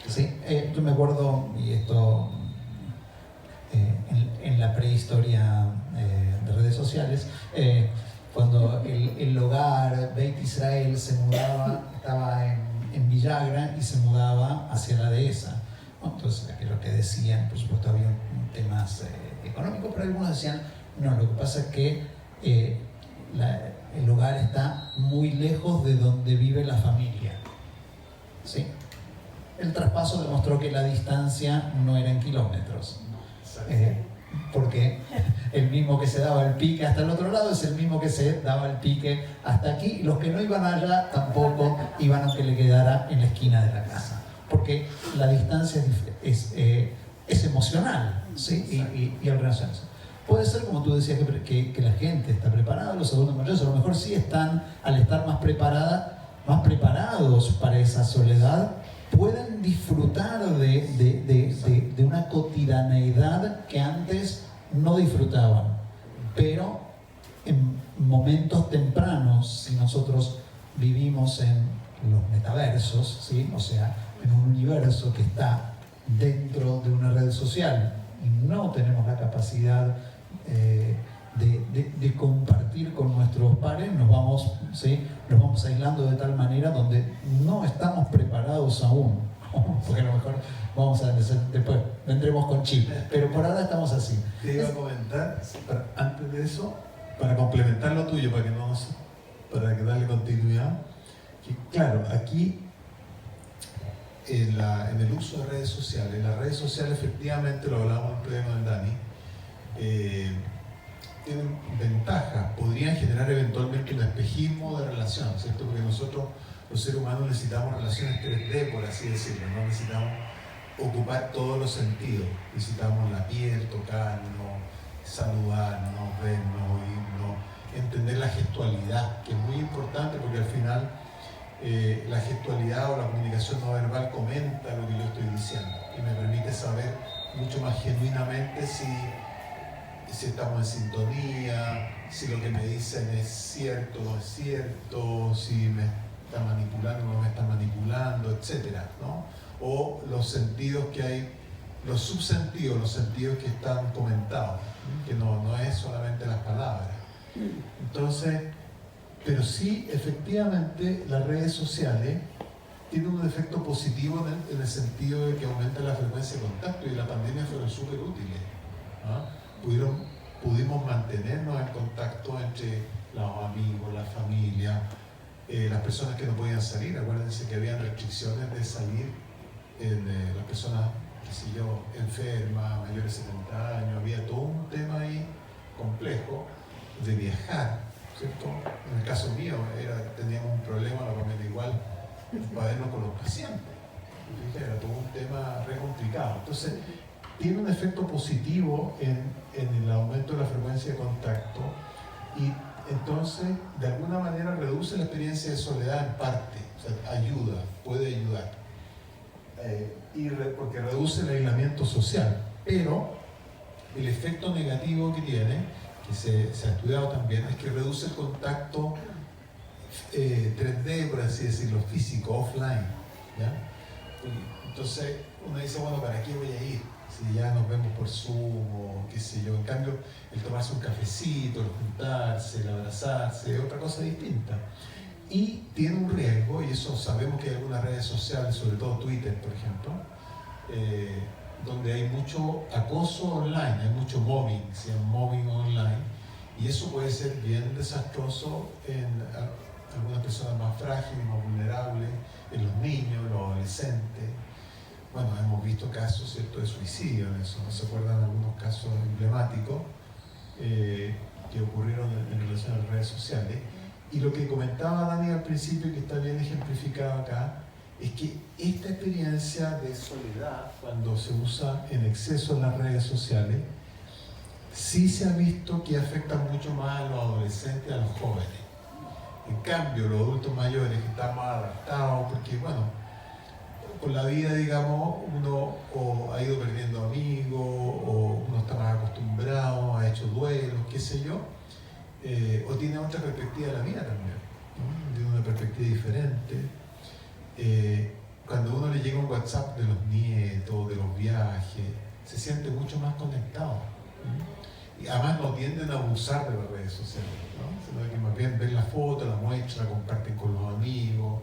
¿Sí? Yo me acuerdo, y esto en la prehistoria de redes sociales, cuando el hogar Beit Israel se mudaba, estaba en Villagra y se mudaba hacia la dehesa. Entonces, aquellos que decían, por supuesto, había temas económicos, pero algunos decían, no, lo que pasa es que el hogar está muy lejos de donde vive la familia. ¿Sí? El traspaso demostró que la distancia no era en kilómetros. Porque el mismo que se daba el pique hasta el otro lado es el mismo que se daba el pique hasta aquí, y los que no iban allá tampoco iban aunque le quedara en la esquina de la casa, porque la distancia es emocional, ¿sí? y el relacionarse. Puede ser, como tú decías, que la gente está preparada, los adultos mayores a lo mejor sí están, al estar más preparados para esa soledad, pueden disfrutar de una cotidianeidad que antes no disfrutaban. Pero en momentos tempranos, si nosotros vivimos en los metaversos, ¿sí? O sea, en un universo que está dentro de una red social y no tenemos la capacidad de compartir con nuestros pares, nos vamos aislando de tal manera donde no estamos preparados aún, porque a lo mejor después vendremos con chip, pero por ahora estamos así.
Te iba a comentar, antes de eso, para complementar lo tuyo, para que darle continuidad, que claro, aquí en el uso de redes sociales, las redes sociales efectivamente, lo hablamos en el pleno del Dani, tienen ventajas, podrían generar eventualmente un espejismo de relación, ¿cierto? Porque nosotros, los seres humanos, necesitamos relaciones 3D, por así decirlo, no necesitamos ocupar todos los sentidos, necesitamos la piel, tocarnos, saludarnos, vernos, oírnos, entender la gestualidad, que es muy importante porque al final la gestualidad o la comunicación no verbal comenta lo que yo estoy diciendo y me permite saber mucho más genuinamente si estamos en sintonía, si lo que me dicen es cierto o no es cierto, si me está manipulando o no me está manipulando, etcétera, ¿no? O los sentidos que hay, los subsentidos, los sentidos que están comentados, que no es solamente las palabras. Entonces, pero sí, efectivamente, las redes sociales tienen un efecto positivo en el sentido de que aumenta la frecuencia de contacto, y la pandemia fueron súper útiles, ¿no? Pudimos mantenernos en contacto entre los amigos, la familia, las personas que no podían salir. Acuérdense que había restricciones de salir, las personas, qué sé yo, enfermas, mayores de 70 años, había todo un tema ahí complejo de viajar, ¿cierto? En el caso mío, teníamos un problema, la familia igual, para vernos con los pacientes. Era todo un tema re complicado. Entonces, tiene un efecto positivo en el aumento de la frecuencia de contacto, y entonces de alguna manera reduce la experiencia de soledad en parte, o sea, puede ayudar, porque reduce el aislamiento social. Pero el efecto negativo que tiene, que se ha estudiado también, es que reduce el contacto 3D, por así decirlo, físico, offline, ¿ya? Entonces uno dice, bueno, ¿para qué voy a ir? Si ya nos vemos por Zoom o qué sé yo. En cambio, el tomarse un cafecito, el juntarse, el abrazarse, es otra cosa distinta. Y tiene un riesgo, y eso sabemos que hay algunas redes sociales, sobre todo Twitter, por ejemplo, donde hay mucho acoso online, hay mucho mobbing, se llama mobbing online, y eso puede ser bien desastroso en algunas personas más frágiles, más vulnerables, en los niños, los adolescentes. Bueno, hemos visto casos, ¿cierto?, de suicidio en eso, ¿no se acuerdan algunos casos emblemáticos? que ocurrieron en relación a las redes sociales. Y lo que comentaba Dani al principio, que está bien ejemplificado acá, es que esta experiencia de soledad, cuando se usa en exceso en las redes sociales, sí se ha visto que afecta mucho más a los adolescentes y a los jóvenes. En cambio, los adultos mayores que están más adaptados, porque bueno, con la vida, digamos, uno o ha ido perdiendo amigos, o uno está más acostumbrado, ha hecho duelos, qué sé yo, o tiene otra perspectiva de la vida también, ¿no? Tiene una perspectiva diferente. Cuando uno le llega un WhatsApp de los nietos, de los viajes, se siente mucho más conectado, ¿no? Y además no tienden a abusar de las redes sociales, ¿no? Sino que más bien ven la foto, la muestran, la comparten con los amigos.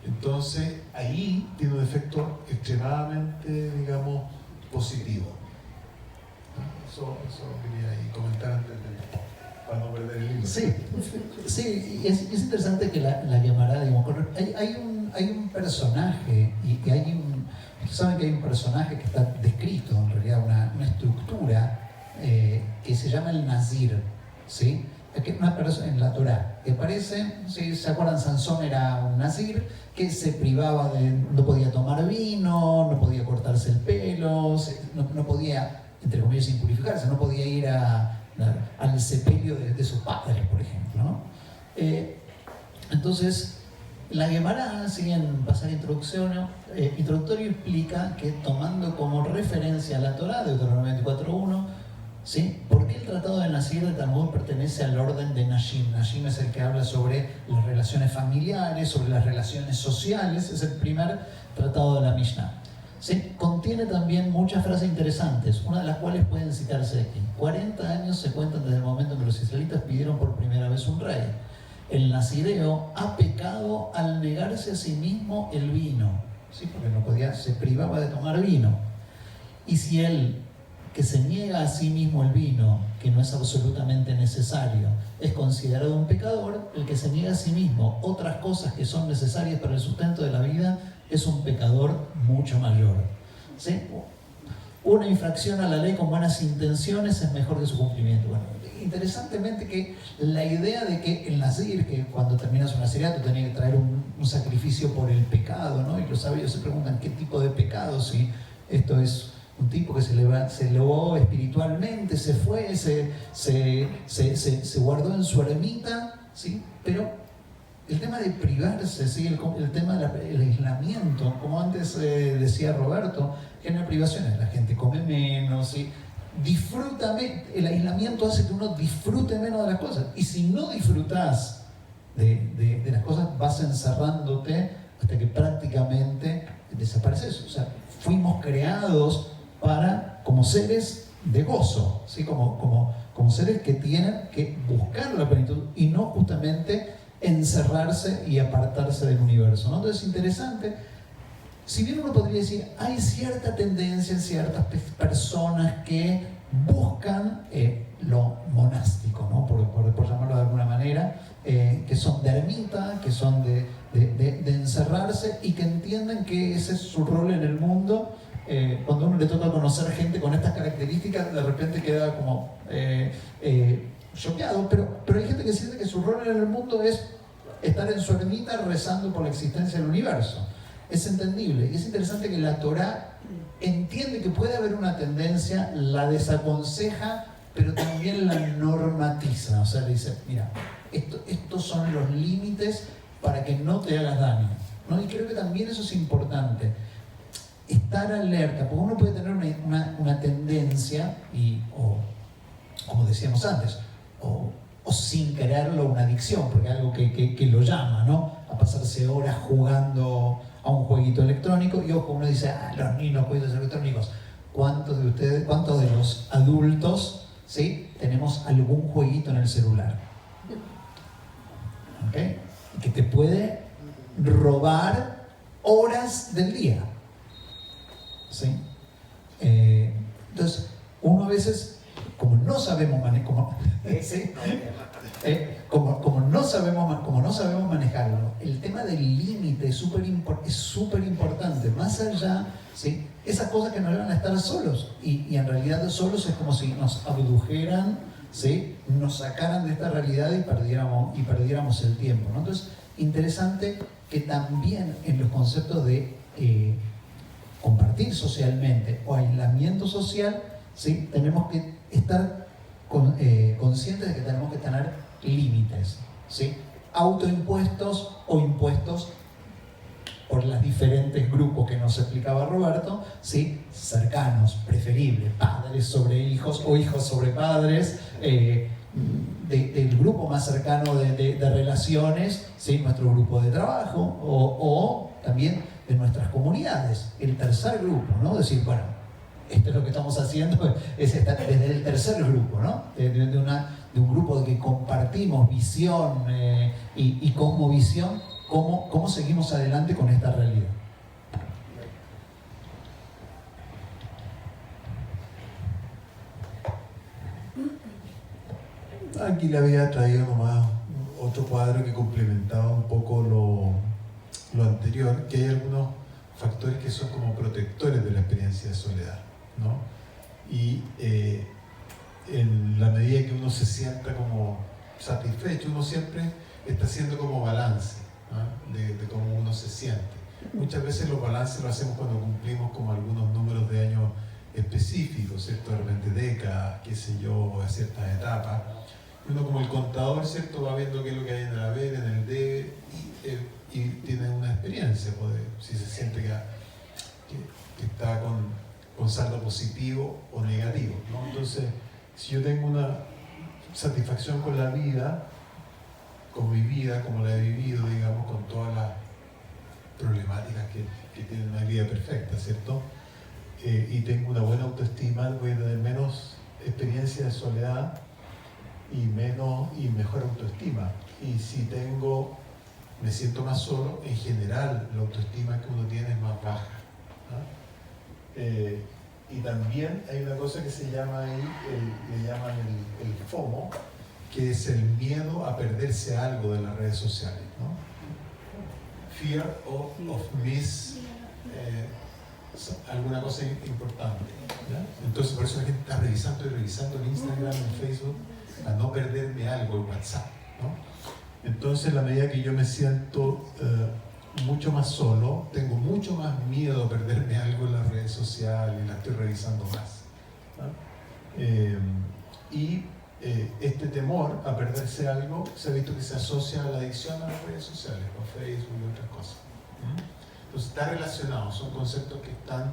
Entonces ahí tiene un efecto extremadamente, digamos, positivo. Eso quería ahí comentar antes para no perder el hilo.
Sí, y es interesante que la llamará, digamos, hay un personaje, y saben que hay un personaje que está descrito, en realidad, una estructura que se llama el Nazir, ¿sí? Una persona en la Torá, que parece, ¿sí? ¿Se acuerdan? Sansón era un Nazir que se privaba no podía tomar vino, no podía cortarse el pelo, no podía, entre comillas, impurificarse, no podía ir al sepelio de sus padres, por ejemplo, ¿no? Entonces, la Gemara, sigue en pasaje introductorio, explica que tomando como referencia a la Torá, Deuteronomio 24.1, ¿sí? ¿Por qué el tratado de Nazir de Talmud pertenece al orden de Nashim? Nashim es el que habla sobre las relaciones familiares, sobre las relaciones sociales, es el primer tratado de la Mishnah. ¿Sí? Contiene también muchas frases interesantes, una de las cuales pueden citarse aquí. 40 años se cuentan desde el momento en que los israelitas pidieron por primera vez un rey. El nazireo ha pecado al negarse a sí mismo el vino, ¿sí? Porque se privaba de tomar vino. Y si él, que se niega a sí mismo el vino, que no es absolutamente necesario, es considerado un pecador, el que se niega a sí mismo otras cosas que son necesarias para el sustento de la vida es un pecador mucho mayor, ¿sí? Una infracción a la ley con buenas intenciones es mejor que su cumplimiento. Bueno, interesantemente que la idea de que el nazir, que cuando terminas un nazirato tenía que traer un sacrificio por el pecado, ¿no? Y los sabios se preguntan qué tipo de pecado, si esto es un tipo que se elevó espiritualmente, se fue, se guardó en su ermita, ¿sí? Pero el tema de privarse, ¿sí? El tema del aislamiento, como antes decía Roberto, genera privaciones, la gente come menos, ¿sí? Disfruta menos, el aislamiento hace que uno disfrute menos de las cosas, y si no disfrutas de las cosas, vas encerrándote hasta que prácticamente desapareces. O sea, fuimos creados como seres de gozo, ¿sí? como seres que tienen que buscar la plenitud y no justamente encerrarse y apartarse del universo, ¿no? Entonces es interesante, si bien uno podría decir, hay cierta tendencia en ciertas personas que buscan lo monástico, ¿no? por llamarlo de alguna manera, que son de ermita, que son de encerrarse y que entienden que ese es su rol en el mundo. Cuando a uno le toca conocer gente con estas características, de repente queda como choqueado, pero hay gente que siente que su rol en el mundo es estar en su ermita rezando por la existencia del universo. Es entendible, y es interesante que la Torá entiende que puede haber una tendencia, la desaconseja, pero también la normatiza. O sea, le dice, mira, estos son los límites para que no te hagas daño, ¿no? Y creo que también eso es importante, estar alerta, porque uno puede tener una tendencia, o como decíamos antes, o sin quererlo una adicción, porque es algo que lo llama, ¿no? A pasarse horas jugando a un jueguito electrónico. Y ojo, uno dice, los niños, jueguitos electrónicos. ¿Cuántos de los adultos, ¿sí? tenemos algún jueguito en el celular? ¿Okay? Que te puede robar horas del día, ¿sí? Entonces, uno a veces, como no sabemos manejarlo, el tema del límite es súper importante. Más allá, ¿sí? Esas cosas que nos llevan a estar solos, y en realidad solos es como si nos abdujeran ¿sí? Nos sacaran de esta realidad y perdiéramos el tiempo, ¿no? Entonces, interesante que también en los conceptos de compartir socialmente o aislamiento social, ¿sí? Tenemos que estar conscientes de que tenemos que tener límites, ¿sí? Autoimpuestos o impuestos por los diferentes grupos que nos explicaba Roberto, ¿sí? Cercanos, preferibles, padres sobre hijos o hijos sobre padres, del grupo más cercano de relaciones, ¿sí? Nuestro grupo de trabajo o también de nuestras comunidades, el tercer grupo, ¿no? Decir, bueno, esto es lo que estamos haciendo, es estar desde el tercer grupo, ¿no? De un grupo que compartimos visión y cosmovisión, ¿cómo seguimos adelante con esta realidad?
Aquí le había traído nomás otro cuadro que complementaba un poco lo anterior, que hay algunos factores que son como protectores de la experiencia de soledad, ¿no? Y en la medida que uno se sienta como satisfecho, uno siempre está haciendo como balance, ¿no? de cómo uno se siente. Muchas veces los balances los hacemos cuando cumplimos como algunos números de años específicos, ¿cierto? De repente décadas, qué sé yo, a ciertas etapas. Uno como el contador, ¿cierto? Va viendo qué es lo que hay en el haber, en el debe, y tiene una experiencia, si se siente que está con saldo positivo o negativo, ¿no? Entonces, si yo tengo una satisfacción con la vida, con mi vida, como la he vivido, digamos, con todas las problemáticas que tiene una vida perfecta, ¿cierto? Y tengo una buena autoestima, voy a tener menos experiencia de soledad y mejor autoestima. Y si me siento más solo, en general la autoestima que uno tiene es más baja, ¿no? Y también hay una cosa que se llama ahí, le llaman el FOMO, que es el miedo a perderse algo de las redes sociales, ¿no? Fear of miss alguna cosa importante, ¿ya? Entonces por eso la gente está revisando en Instagram, en Facebook, a no perderme algo en WhatsApp, ¿no? Entonces, en la medida que yo me siento mucho más solo, tengo mucho más miedo a perderme algo en las redes sociales, la estoy revisando más, ¿no? Este temor a perderse algo se ha visto que se asocia a la adicción a las redes sociales, a Facebook y otras cosas. Entonces, está relacionado, son conceptos que están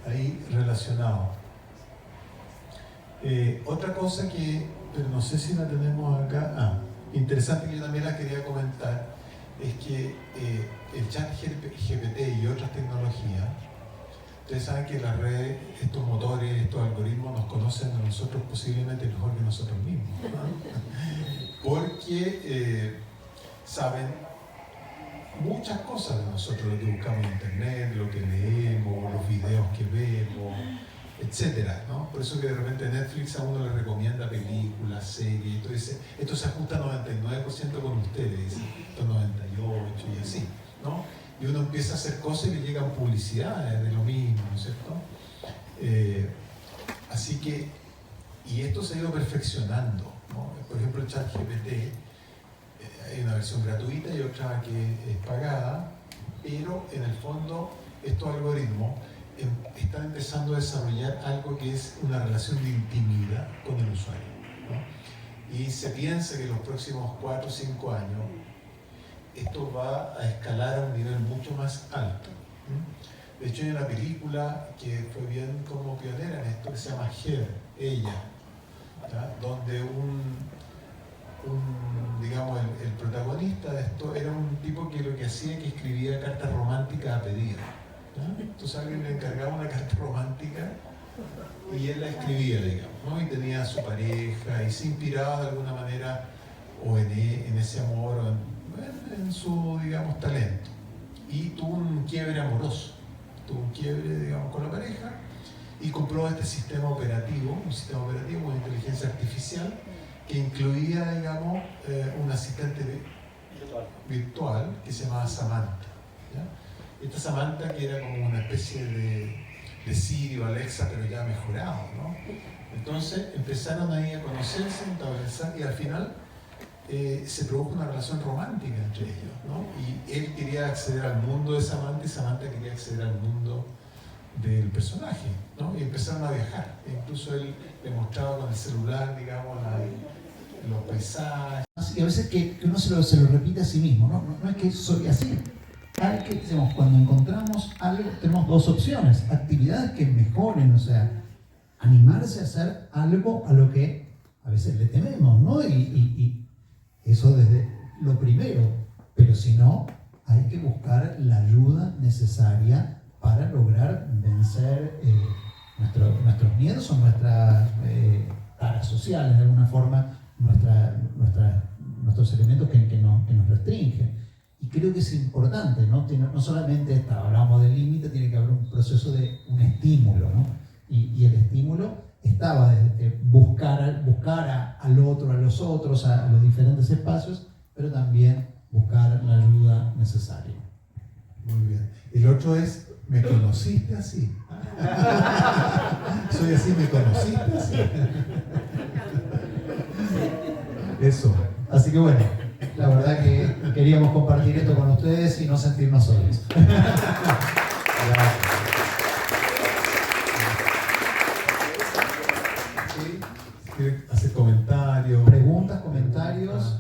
ahí relacionados. Otra cosa pero no sé si la tenemos acá, interesante, que yo también la quería comentar, es que el chat GPT y otras tecnologías, ustedes saben que las redes, estos motores, estos algoritmos nos conocen a nosotros posiblemente mejor que nosotros mismos, ¿no? Porque saben muchas cosas de nosotros, lo que buscamos en internet, lo que leemos, los videos que vemos, etcétera, ¿no? Por eso que de repente Netflix a uno le recomienda películas, series, entonces esto se ajusta 99% con ustedes, esto 98% y así, ¿no? Y uno empieza a hacer cosas y le llegan publicidades de lo mismo, ¿no es cierto? Así que, y esto se ha ido perfeccionando, ¿no? Por ejemplo, el ChatGPT, hay una versión gratuita y otra que es pagada, pero en el fondo estos algoritmos están empezando a desarrollar algo que es una relación de intimidad con el usuario, ¿no? Y se piensa que en los próximos 4 o 5 años esto va a escalar a un nivel mucho más alto. De hecho, hay una película que fue bien como pionera en esto, que se llama Her, ella, ¿ya? Donde digamos, el protagonista de esto era un tipo que lo que hacía es que escribía cartas románticas a pedido, ¿ya? Entonces alguien le encargaba una carta romántica y él la escribía, digamos, ¿no? Y tenía a su pareja y se inspiraba de alguna manera o en ese amor o en su, digamos, talento. Y tuvo un quiebre amoroso, digamos, con la pareja y compró este sistema operativo, una inteligencia artificial que incluía, digamos, un asistente virtual que se llamaba Samantha, ¿ya? Esta Samantha, que era como una especie de Siri o Alexa, pero ya mejorado, ¿no? Entonces empezaron ahí a conocerse, a conversar, y al final se produjo una relación romántica entre ellos, ¿no? Y él quería acceder al mundo de Samantha y Samantha quería acceder al mundo del personaje, ¿no? Y empezaron a viajar. E incluso él le mostraba con el celular, digamos, los paisajes.
Y a veces que uno se lo repite a sí mismo, ¿no? No es que soy así. Hay que, digamos, cuando encontramos algo, tenemos dos opciones: actividades que mejoren, o sea, animarse a hacer algo a lo que a veces le tememos, ¿no? Y eso desde lo primero. Pero si no, hay que buscar la ayuda necesaria para lograr vencer nuestros miedos o nuestras taras sociales, de alguna forma, nuestros elementos que nos restringen. Y creo que es importante, ¿no? No solamente hablamos del límite, tiene que haber un proceso de un estímulo, ¿no? Y el estímulo estaba desde buscar al otro, a los otros, a los diferentes espacios, pero también buscar la ayuda necesaria.
Muy bien. El otro es, ¿me conociste así? Soy así, ¿me conociste así? Eso.
Así que bueno, la verdad que queríamos compartir esto con ustedes y no sentirnos solos.
¿Quieren hacer comentarios?
Preguntas, comentarios.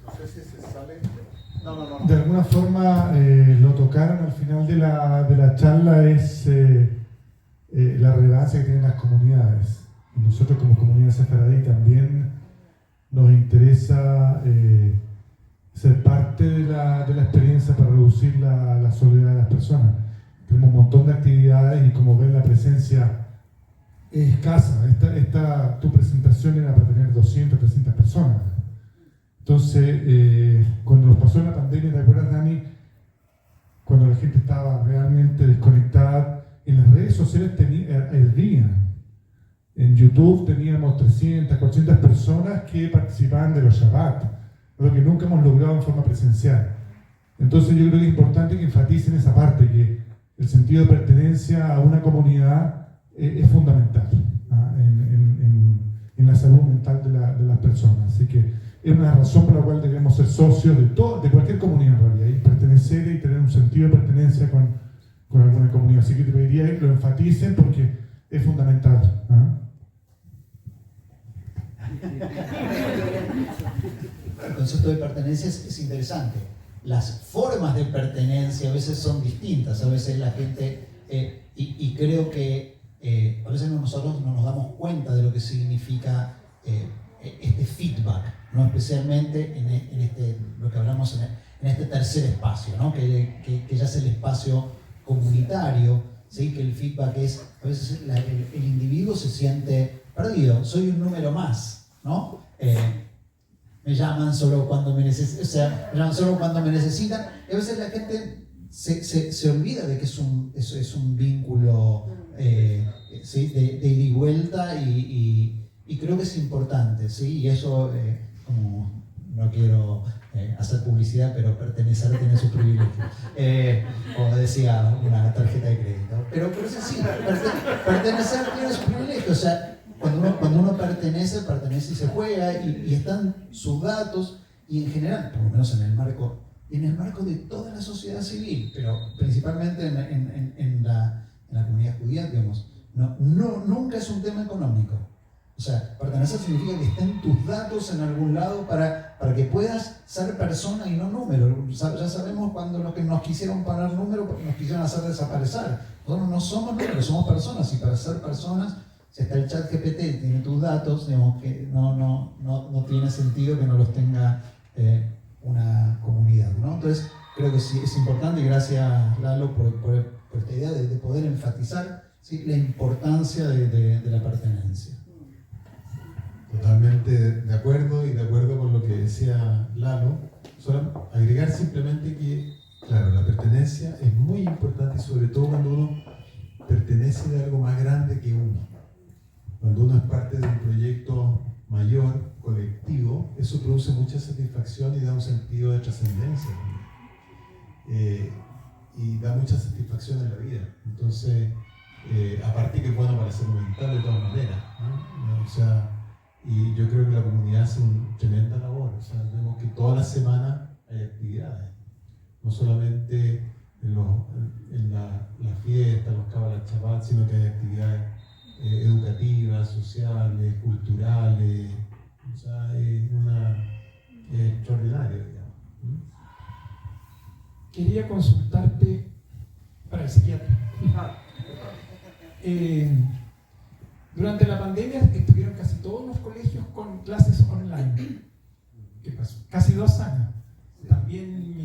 No sé si se sale.
No.
De alguna forma lo tocaron al final de la charla, es la relevancia que tienen las comunidades. Y nosotros como comunidad sefaradí también nos interesa ser parte de la experiencia para reducir la soledad de las personas. Tenemos un montón de actividades y como ven la presencia es escasa. Tu presentación era para tener 200, 300 personas. Entonces, cuando nos pasó la pandemia, ¿te acuerdas, Dani? Cuando la gente estaba realmente desconectada, en las redes sociales hervían. En YouTube teníamos 300, 400 personas que participaban de los Shabbat, lo que nunca hemos logrado en forma presencial. Entonces yo creo que es importante que enfaticen esa parte, que el sentido de pertenencia a una comunidad es fundamental, ¿ah? en la salud mental de las personas. Así que es una razón por la cual debemos ser socios de cualquier comunidad en realidad, y pertenecer y tener un sentido de pertenencia con alguna comunidad. Así que te pediría que lo enfaticen porque es fundamental, ¿ah?
El concepto de pertenencia es interesante. Las formas de pertenencia a veces son distintas. A veces la gente, y creo que a veces nosotros no nos damos cuenta de lo que significa este feedback, ¿no? Especialmente en lo que hablamos en este tercer espacio, ¿no? que ya es el espacio comunitario, ¿sí? Que el feedback es, a veces el individuo se siente perdido, soy un número más, ¿no? Me llaman solo cuando me necesitan, y a veces la gente se olvida de que es un vínculo ¿sí? de ida y vuelta, y creo que es importante, ¿sí? Y eso, como no quiero hacer publicidad, pero pertenecer tiene sus privilegios, como decía una tarjeta de crédito, pero es así, pertenecer tiene sus privilegios. O sea, cuando uno pertenece y se juega, y están sus datos, y en general, por lo menos en el marco de toda la sociedad civil, pero principalmente en la comunidad judía, digamos, nunca es un tema económico. O sea, pertenecer significa que estén tus datos en algún lado para que puedas ser persona y no número. Ya sabemos cuando los que nos quisieron poner número nos quisieron hacer desaparecer. Nosotros no somos números, somos personas, y para ser personas, si está el chat GPT, tiene tus datos, digamos que no tiene sentido que no los tenga una comunidad, ¿no? Entonces, creo que sí es importante, y gracias, Lalo, por esta idea de poder enfatizar, ¿sí? La importancia de la pertenencia.
Totalmente de acuerdo, y de acuerdo con lo que decía Lalo. Solo agregar simplemente que, claro, la pertenencia es muy importante, y sobre todo cuando uno pertenece de algo más grande que uno. Cuando uno es parte de un proyecto mayor, colectivo, eso produce mucha satisfacción y da un sentido de trascendencia. y da mucha satisfacción en la vida. Entonces, aparte que es bueno para la salud mental de todas maneras, ¿no? O sea, y yo creo que la comunidad hace una tremenda labor. O sea, vemos que toda la semana hay actividades, no solamente en las fiestas, los Kabbalah Shabbat, sino que hay actividades educativas, sociales, culturales. O sea, es extraordinario, digamos.
Quería consultarte para el psiquiatra. Durante la pandemia estuvieron casi todos los colegios con clases online. ¿Qué pasó? Casi 2 años. También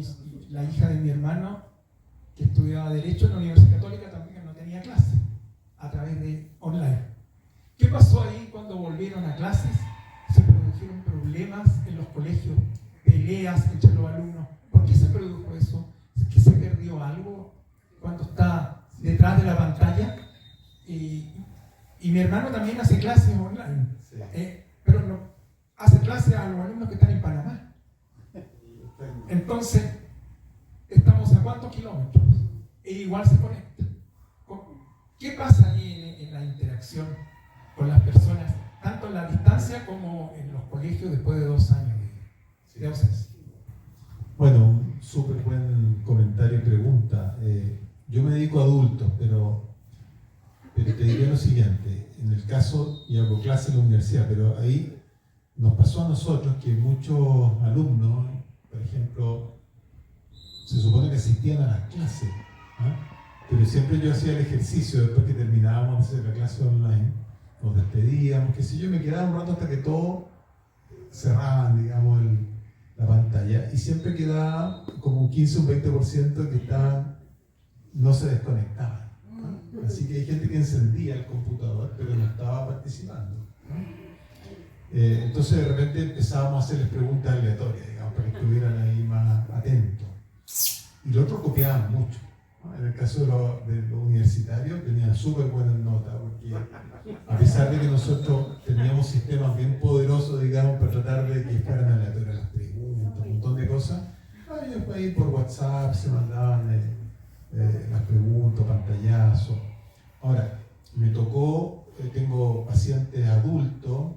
la hija de mi hermano, que estudiaba Derecho en la Universidad Católica, también no tenía clase a través de online. ¿Qué pasó ahí cuando volvieron a clases? Se produjeron problemas en los colegios, peleas entre los alumnos. ¿Por qué se produjo eso? ¿Es que se perdió algo cuando está detrás de la pantalla? Y mi hermano también hace clases online,
Sí.
pero no hace clases a los alumnos que están en Panamá. Entonces, estamos a ¿cuántos kilómetros? E igual se conecta. ¿Qué pasa ahí en la interacción con las personas, tanto en la distancia como en los colegios después de 2 años de ausencia?
Bueno, un súper buen comentario y pregunta. Yo me dedico a adultos, pero te diría lo siguiente. En el caso, y hago clase en la universidad, pero ahí nos pasó a nosotros que muchos alumnos, por ejemplo, se supone que asistían a las clases, ¿ah? Pero siempre yo hacía el ejercicio después que terminábamos de hacer la clase online, nos despedíamos, qué sé yo, me quedaba un rato hasta que todos cerraban, digamos, la pantalla, y siempre quedaba como un 15 o un 20% que no se desconectaban. Así que hay gente que encendía el computador, pero no estaba participando. Entonces de repente empezábamos a hacerles preguntas aleatorias, digamos, para que estuvieran ahí más atentos. Y los otros copiaban mucho. En el caso de los universitarios tenían súper buenas notas, porque a pesar de que nosotros teníamos sistemas bien poderosos, digamos, para tratar de que fueran aleatorias las preguntas, un montón de cosas, ellos ahí por WhatsApp se mandaban las preguntas, pantallazos. Ahora, me tocó, tengo pacientes adultos,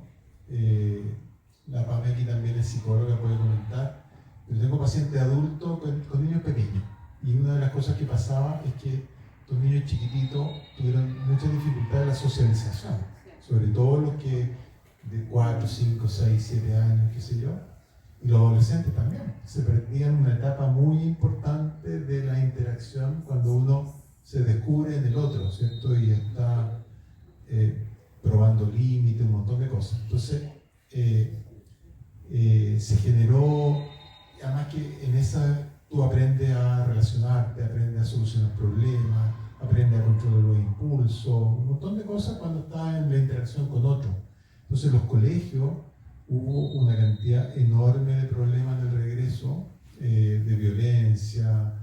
la Pamela también es psicóloga, puede comentar, pero tengo pacientes adultos con niños pequeños. Y una de las cosas que pasaba es que estos niños chiquititos tuvieron mucha dificultad en la socialización, sobre todo los que de 4, 5, 6, 7 años, qué sé yo, y los adolescentes también. Se perdían una etapa muy importante de la interacción cuando uno se descubre en el otro, ¿cierto? Y está probando límites, un montón de cosas. Entonces, se generó, además que en esa tú aprendes a relacionarte, aprendes a solucionar problemas, aprendes a controlar los impulsos, un montón de cosas cuando estás en la interacción con otros. Entonces, en los colegios hubo una cantidad enorme de problemas en el regreso, de violencia,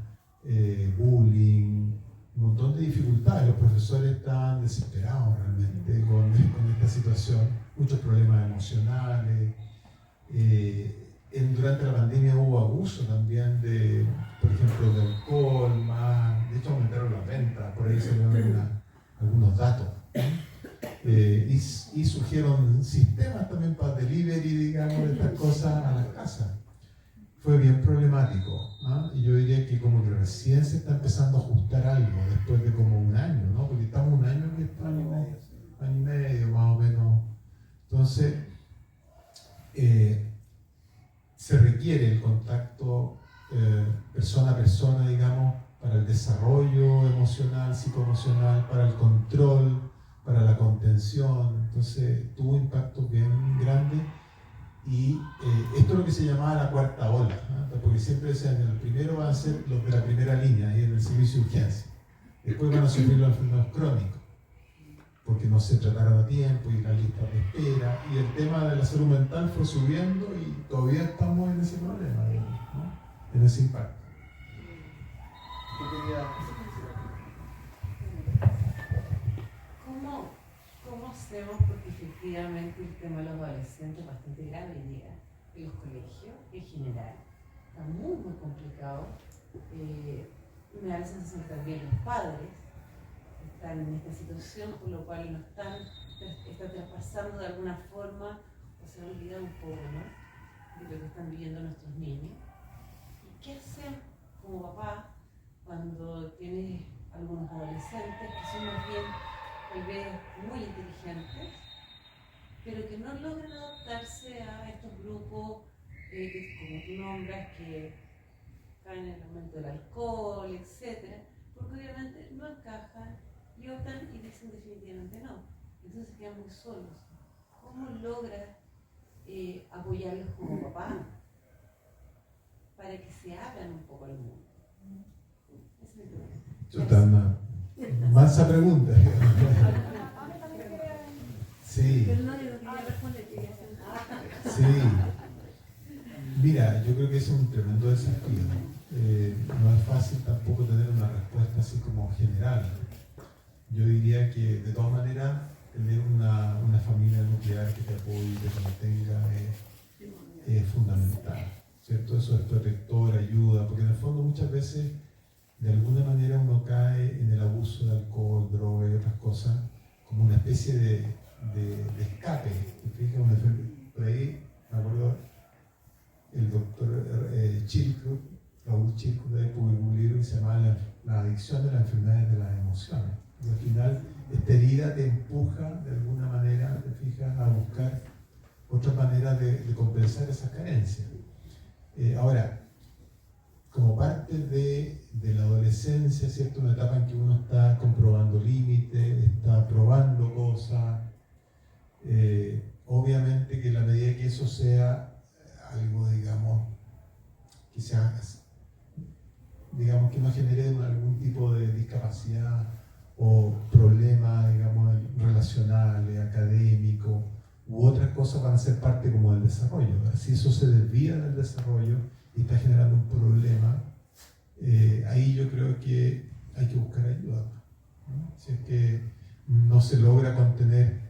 bullying, un montón de dificultades. Los profesores estaban desesperados realmente con esta situación, muchos problemas emocionales. Durante la pandemia hubo abuso también por ejemplo, de alcohol, de hecho aumentaron las ventas, por ahí se ven algunos datos. Y surgieron sistemas también para delivery, digamos, de estas cosas a las casas. Fue bien problemático, ¿no? Y yo diría que como que recién se está empezando a ajustar algo después de como un año, ¿no? Porque estamos un año que estamos, año y medio más o menos. Entonces, se requiere el contacto persona a persona, digamos, para el desarrollo emocional, psicoemocional, para el control, para la contención. Entonces tuvo impactos bien grandes y esto es lo que se llamaba la cuarta ola, ¿no? Porque siempre decían que el primero van a ser los de la primera línea, ahí en el servicio de urgencia. Después van a sufrir los enfermos crónicos, porque no se trataron a tiempo y la lista de espera, y el tema de la salud mental fue subiendo y todavía estamos en ese problema, ¿no? En ese impacto.
¿Cómo hacemos? Porque efectivamente el tema de los adolescentes es bastante grave hoy día en los colegios en general. Está muy complicado. me da la sensación que también los padres están en esta situación, por lo cual no están traspasando de alguna forma o se han olvidado un poco, ¿no?, de lo que están viviendo nuestros niños. ¿Y qué hacer como papá cuando tienes algunos adolescentes que son más bien tal vez muy inteligentes, pero que no logran adaptarse a estos grupos como tú nombras, que caen en el aumento del alcohol, etc., porque obviamente no encajan y optan y dicen definitivamente no? Entonces quedan muy solos. ¿Cómo logras apoyarlos como papá para que se abran un poco al mundo? Esa es mi pregunta.
Chuta, una mansa pregunta. Sí.
Pero no, yo no quería responder, quería hacer
Sí. Mira, yo creo que es un tremendo desafío. No es fácil tampoco tener una respuesta así como general. Yo diría que de todas maneras tener una familia nuclear que te apoye y te mantenga es fundamental, ¿cierto? Eso es protector, ayuda, porque en el fondo muchas veces de alguna manera uno cae en el abuso de alcohol, droga y otras cosas como una especie de escape. ¿Te fijas? Por ahí me acuerdo el doctor Chilcot, Raúl Chilcot, publicó un libro que se llama La adicción de las enfermedades de las emociones. Y al final, esta herida te empuja de alguna manera, te fijas, a buscar otras maneras de compensar esas carencias. Ahora, como parte de la adolescencia, ¿cierto? Una etapa en que uno está comprobando límites, está probando cosas. Obviamente que en la medida que eso sea algo, digamos, que sea, digamos, que no genere algún tipo de discapacidad o problema, digamos, relacionales, académico u otras cosas, van a ser parte como del desarrollo. Si eso se desvía del desarrollo y está generando un problema, ahí yo creo que hay que buscar ayuda, ¿no? Si es que no se logra contener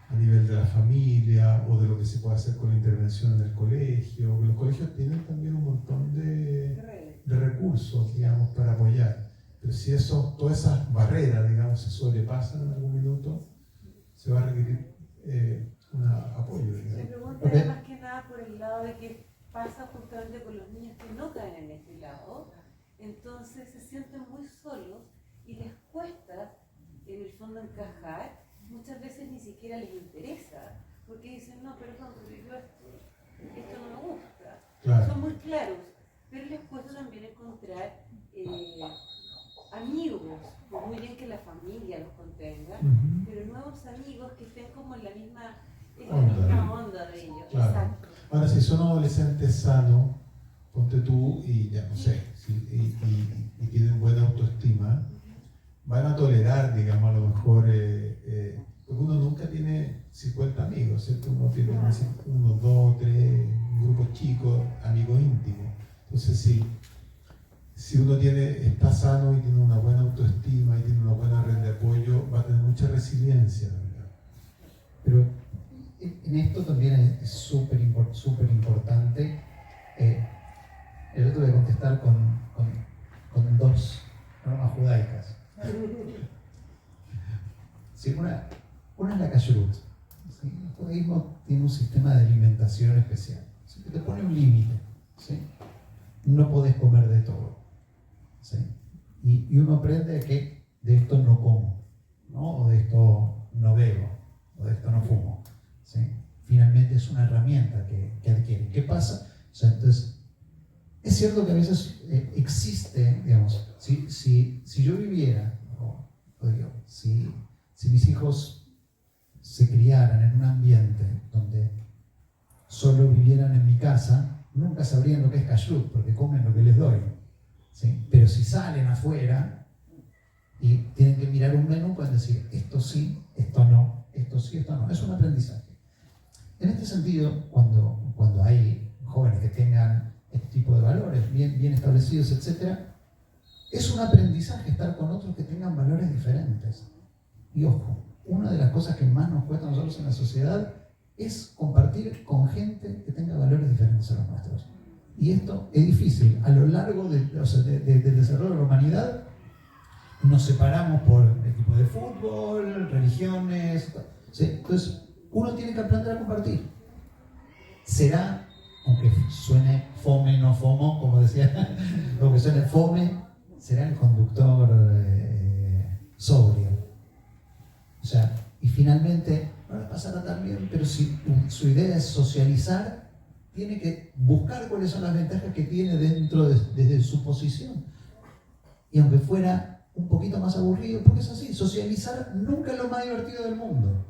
a nivel de la familia o de lo que se puede hacer con la intervención en el colegio, porque los colegios tienen también un montón de recursos, digamos, para apoyar. Pero si todas esas barreras, digamos, se sobrepasan en algún minuto, se va a requerir un apoyo, digamos.
Me pregunto más que nada por el lado de que pasa justamente con los niños que no caen en este lado, entonces se sienten muy solos y les cuesta en el fondo encajar. Muchas veces ni siquiera les interesa, porque dicen, no, perdón, porque yo esto no me gusta.
Claro.
Son muy claros, pero les cuesta también encontrar amigos, por muy bien que la familia los contenga, pero nuevos amigos que estén como en la misma onda de ellos.
Claro.
Exacto.
Ahora, si son adolescentes sanos, ponte tú y ya no sé, y tienen buena autoestima, van a tolerar, digamos, a lo mejor, porque uno nunca tiene 50 amigos, ¿cierto? Uno tiene uno, dos, tres grupos chicos, amigos íntimos. Entonces, si uno está sano y tiene una buena autoestima y tiene una buena red de apoyo, va a tener mucha resiliencia, ¿verdad?
Pero en esto también es súper importante. Yo te voy a contestar con dos normas judaicas. Sí, una es la kashrut. ¿Sí? El judaísmo tiene un sistema de alimentación especial, ¿sí? Que te pone un límite, ¿sí? No podés comer de todo, ¿sí? Y uno aprende que de esto no como, ¿no? O de esto no bebo, o de esto no fumo, ¿sí? Finalmente es una herramienta que adquiere. ¿Qué pasa? O sea, entonces, es cierto que a veces existe, digamos, si yo viviera, si mis hijos se criaran en un ambiente donde solo vivieran en mi casa, nunca sabrían lo que es kashrut, porque comen lo que les doy, ¿sí? Pero si salen afuera y tienen que mirar un menú, pueden decir, esto sí, esto no, esto sí, esto no. Es un aprendizaje. En este sentido, cuando hay jóvenes que tengan este tipo de valores bien establecidos, etc., es un aprendizaje estar con otros que tengan valores diferentes. Y ojo, una de las cosas que más nos cuesta a nosotros en la sociedad es compartir con gente que tenga valores diferentes a los nuestros. Y esto es difícil. A lo largo del desarrollo de la humanidad nos separamos por el tipo de fútbol, religiones, ¿sí? Entonces uno tiene que aprender a compartir. Será, aunque suene fome, no fomo, como decía, aunque suene fome, será el conductor sobrio. O sea, y finalmente no le pasará tan bien, pero si su idea es socializar, tiene que buscar cuáles son las ventajas que tiene desde su posición. Y aunque fuera un poquito más aburrido, porque es así, socializar nunca es lo más divertido del mundo.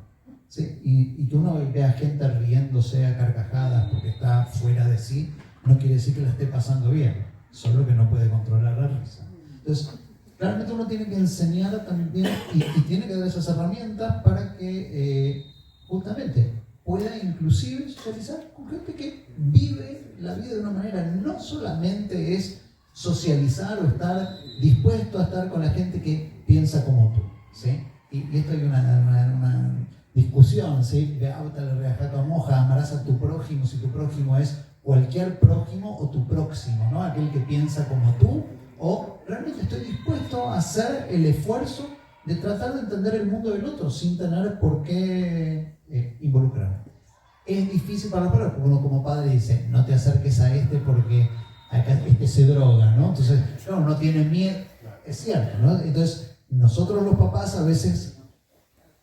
¿Sí? Y que uno vea gente riéndose a carcajadas porque está fuera de sí, no quiere decir que la esté pasando bien, solo que no puede controlar la risa. Entonces, realmente uno tiene que enseñar también y tiene que dar esas herramientas para que justamente pueda inclusive socializar con gente que vive la vida de una manera, no solamente es socializar o estar dispuesto a estar con la gente que piensa como tú, ¿sí? Y esto hay una discusión, ¿sí? Amarás a tu prójimo si tu prójimo es cualquier prójimo o tu próximo, ¿no? Aquel que piensa como tú, o realmente estoy dispuesto a hacer el esfuerzo de tratar de entender el mundo del otro sin tener por qué involucrarme. Es difícil para los padres, porque uno como padre dice, no te acerques a este porque acá este se droga, ¿no? Entonces, no tiene miedo, es cierto, ¿no? Entonces, nosotros los papás a veces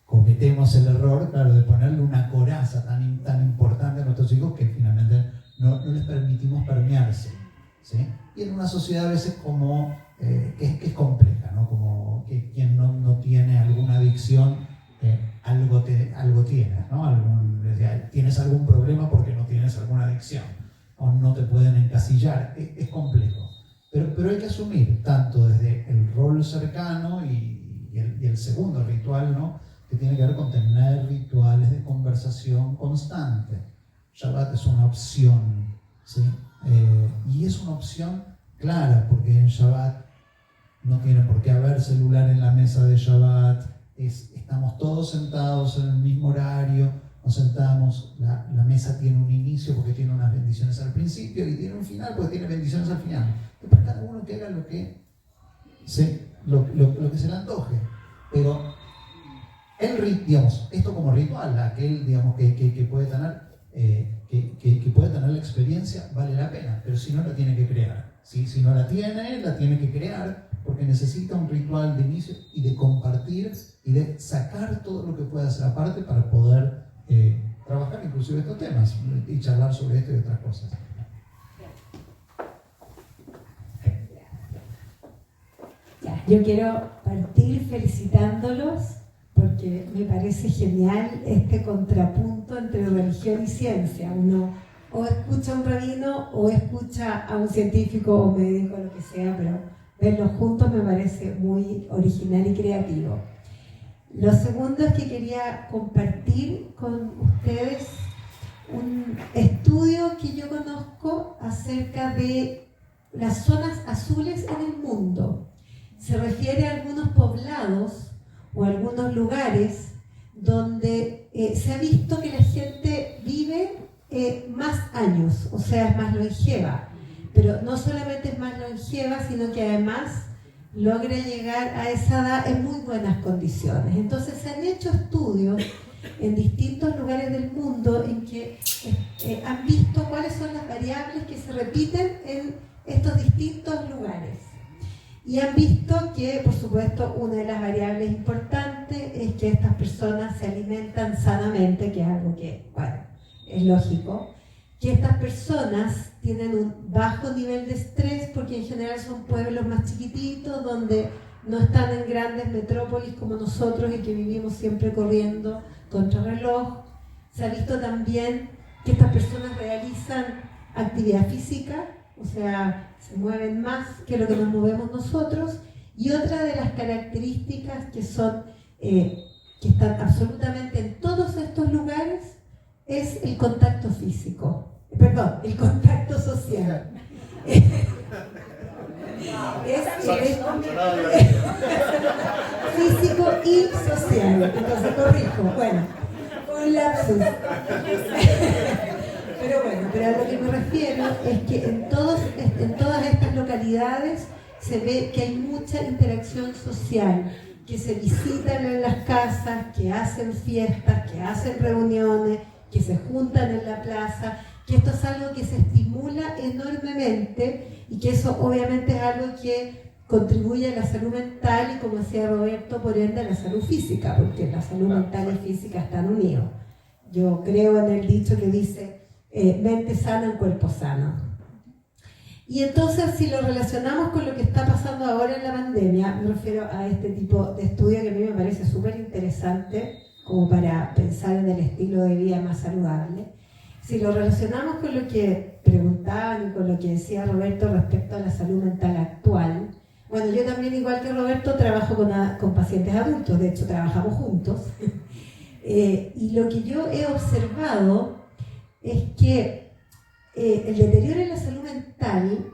cometemos el error, claro, de ponerle una coraza tan importante a nuestros hijos que finalmente no les permitimos permearse, ¿sí? Y en una sociedad a veces como que es compleja, ¿no? Como que quien no tiene alguna adicción, algo tienes, ¿no? Tienes algún problema porque no tienes alguna adicción, o no te pueden encasillar, es complejo. Pero hay que asumir, tanto desde el rol cercano y el segundo ritual, ¿no? Que tiene que ver con tener rituales de conversación constante. Shabbat es una opción, ¿sí? Y es una opción clara, porque en Shabbat no tiene por qué haber celular en la mesa de Shabbat, estamos todos sentados en el mismo horario, nos sentamos, la mesa tiene un inicio porque tiene unas bendiciones al principio y tiene un final porque tiene bendiciones al final. Después cada uno que haga lo que se le antoje. Pero esto como ritual, aquel que puede tener la experiencia, vale la pena, pero si no la tiene que crear. ¿Sí? Si no la tiene que crear, porque necesita un ritual de inicio y de compartir y de sacar todo lo que pueda hacer aparte para poder trabajar inclusive estos temas y charlar sobre esto y otras cosas.
Ya, yo quiero partir felicitándolos porque me parece genial este contrapunto entre religión y ciencia. Uno o escucha a un rabino o escucha a un científico o médico, lo que sea, pero verlos juntos me parece muy original y creativo. Lo segundo es que quería compartir con ustedes un estudio que yo conozco acerca de las zonas azules en el mundo. Se refiere a algunos poblados o a algunos lugares donde se ha visto que la gente vive más años, o sea, es más longeva. Pero no solamente es más longeva, sino que además logra llegar a esa edad en muy buenas condiciones. Entonces se han hecho estudios en distintos lugares del mundo en que han visto cuáles son las variables que se repiten en estos distintos lugares. Y han visto que, por supuesto, una de las variables importantes es que estas personas se alimentan sanamente, que es algo que, bueno, es lógico. Que estas personas tienen un bajo nivel de estrés porque en general son pueblos más chiquititos donde no están en grandes metrópolis como nosotros y que vivimos siempre corriendo contra reloj. Se ha visto también que estas personas realizan actividad física, o sea, se mueven más que lo que nos movemos nosotros. Y otra de las características que son que están absolutamente en todos estos lugares es el contacto físico, el contacto social. Físico y social, entonces corrijo, bueno, un lapsus. Pero pero a lo que me refiero es que en todas estas localidades se ve que hay mucha interacción social, que se visitan en las casas, que hacen fiestas, que hacen reuniones, que se juntan en la plaza, que esto es algo que se estimula enormemente y que eso obviamente es algo que contribuye a la salud mental y, como decía Roberto, por ende a la salud física, porque la salud mental y física están unidos. Yo creo en el dicho que dice mente sana en cuerpo sano. Y entonces, si lo relacionamos con lo que está pasando ahora en la pandemia, me refiero a este tipo de estudio que a mí me parece súper interesante como para pensar en el estilo de vida más saludable. Si lo relacionamos con lo que preguntaban y con lo que decía Roberto respecto a la salud mental actual, bueno, yo también, igual que Roberto, trabajo con pacientes adultos, de hecho trabajamos juntos, y lo que yo he observado es que el deterioro en la salud mental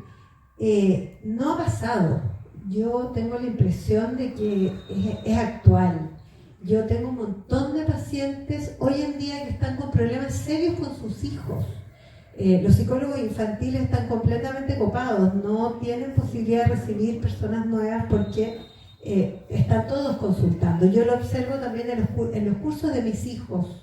no ha pasado. Yo tengo la impresión de que es actual. Yo tengo un montón de pacientes hoy en día que están con problemas serios con sus hijos. Los psicólogos infantiles están completamente copados, no tienen posibilidad de recibir personas nuevas porque están todos consultando. Yo lo observo también en los cursos de mis hijos,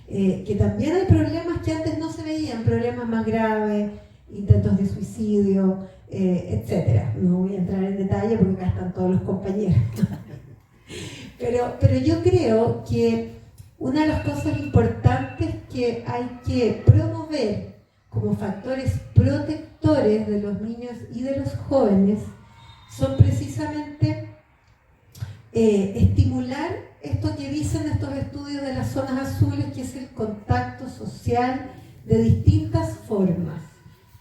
que también hay problemas que antes no se veían, problemas más graves, intentos de suicidio, etc. No voy a entrar en detalle porque acá están todos los compañeros. Pero yo creo que una de las cosas importantes que hay que promover como factores protectores de los niños y de los jóvenes son precisamente estimular esto que dicen estos estudios de las zonas azules, que es el contacto social de distintas formas.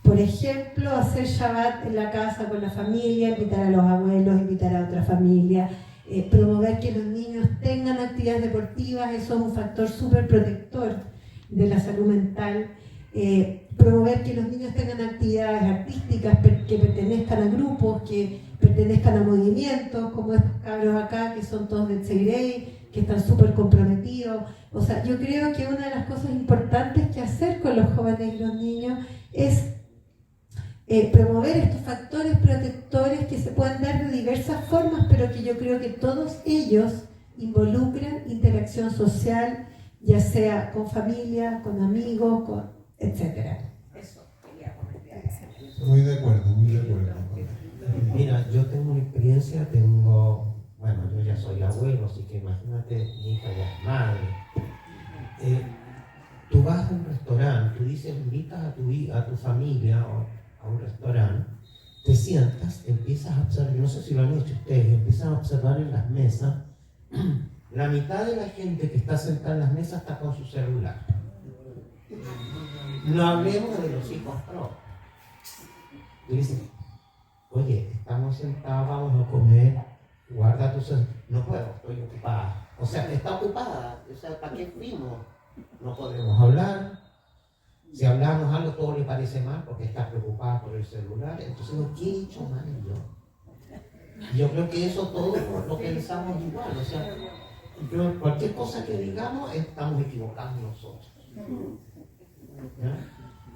Por ejemplo, hacer Shabbat en la casa con la familia, invitar a los abuelos, invitar a otra familia, promover que los niños tengan actividades deportivas, eso es un factor súper protector de la salud mental. Promover que los niños tengan actividades artísticas que pertenezcan a grupos, que pertenezcan a movimientos, como estos cabros acá, que son todos del Seirei, que están súper comprometidos. O sea, yo creo que una de las cosas importantes que hacer con los jóvenes y los niños es promover estos factores protectores que se pueden dar de diversas formas, pero que yo creo que todos ellos involucran interacción social, ya sea con familia, con amigos, etc.
Eso quería comentar.
Muy de acuerdo, muy de acuerdo.
Mira, yo tengo una experiencia, bueno, yo ya soy abuelo, así que imagínate, mi hija ya es madre. Tú vas a un restaurante, tú dices, invitas a tu familia a un restaurante, te sientas, empiezas a observar, no sé si lo han hecho ustedes, empiezan a observar en las mesas, la mitad de la gente que está sentada en las mesas está con su celular. No hablemos de los hijos propios. Y dicen, oye, estamos sentados, vamos a comer, guarda tu celular. No puedo, estoy ocupada. O sea, está ocupada. O sea, ¿para qué fuimos? No podemos hablar. Si hablamos algo, todo le parece mal porque está preocupada por el celular. Entonces, ¿qué he hecho mal yo? Yo creo que eso todos lo pensamos igual. O sea, cualquier cosa que digamos, estamos equivocados nosotros. ¿Ya?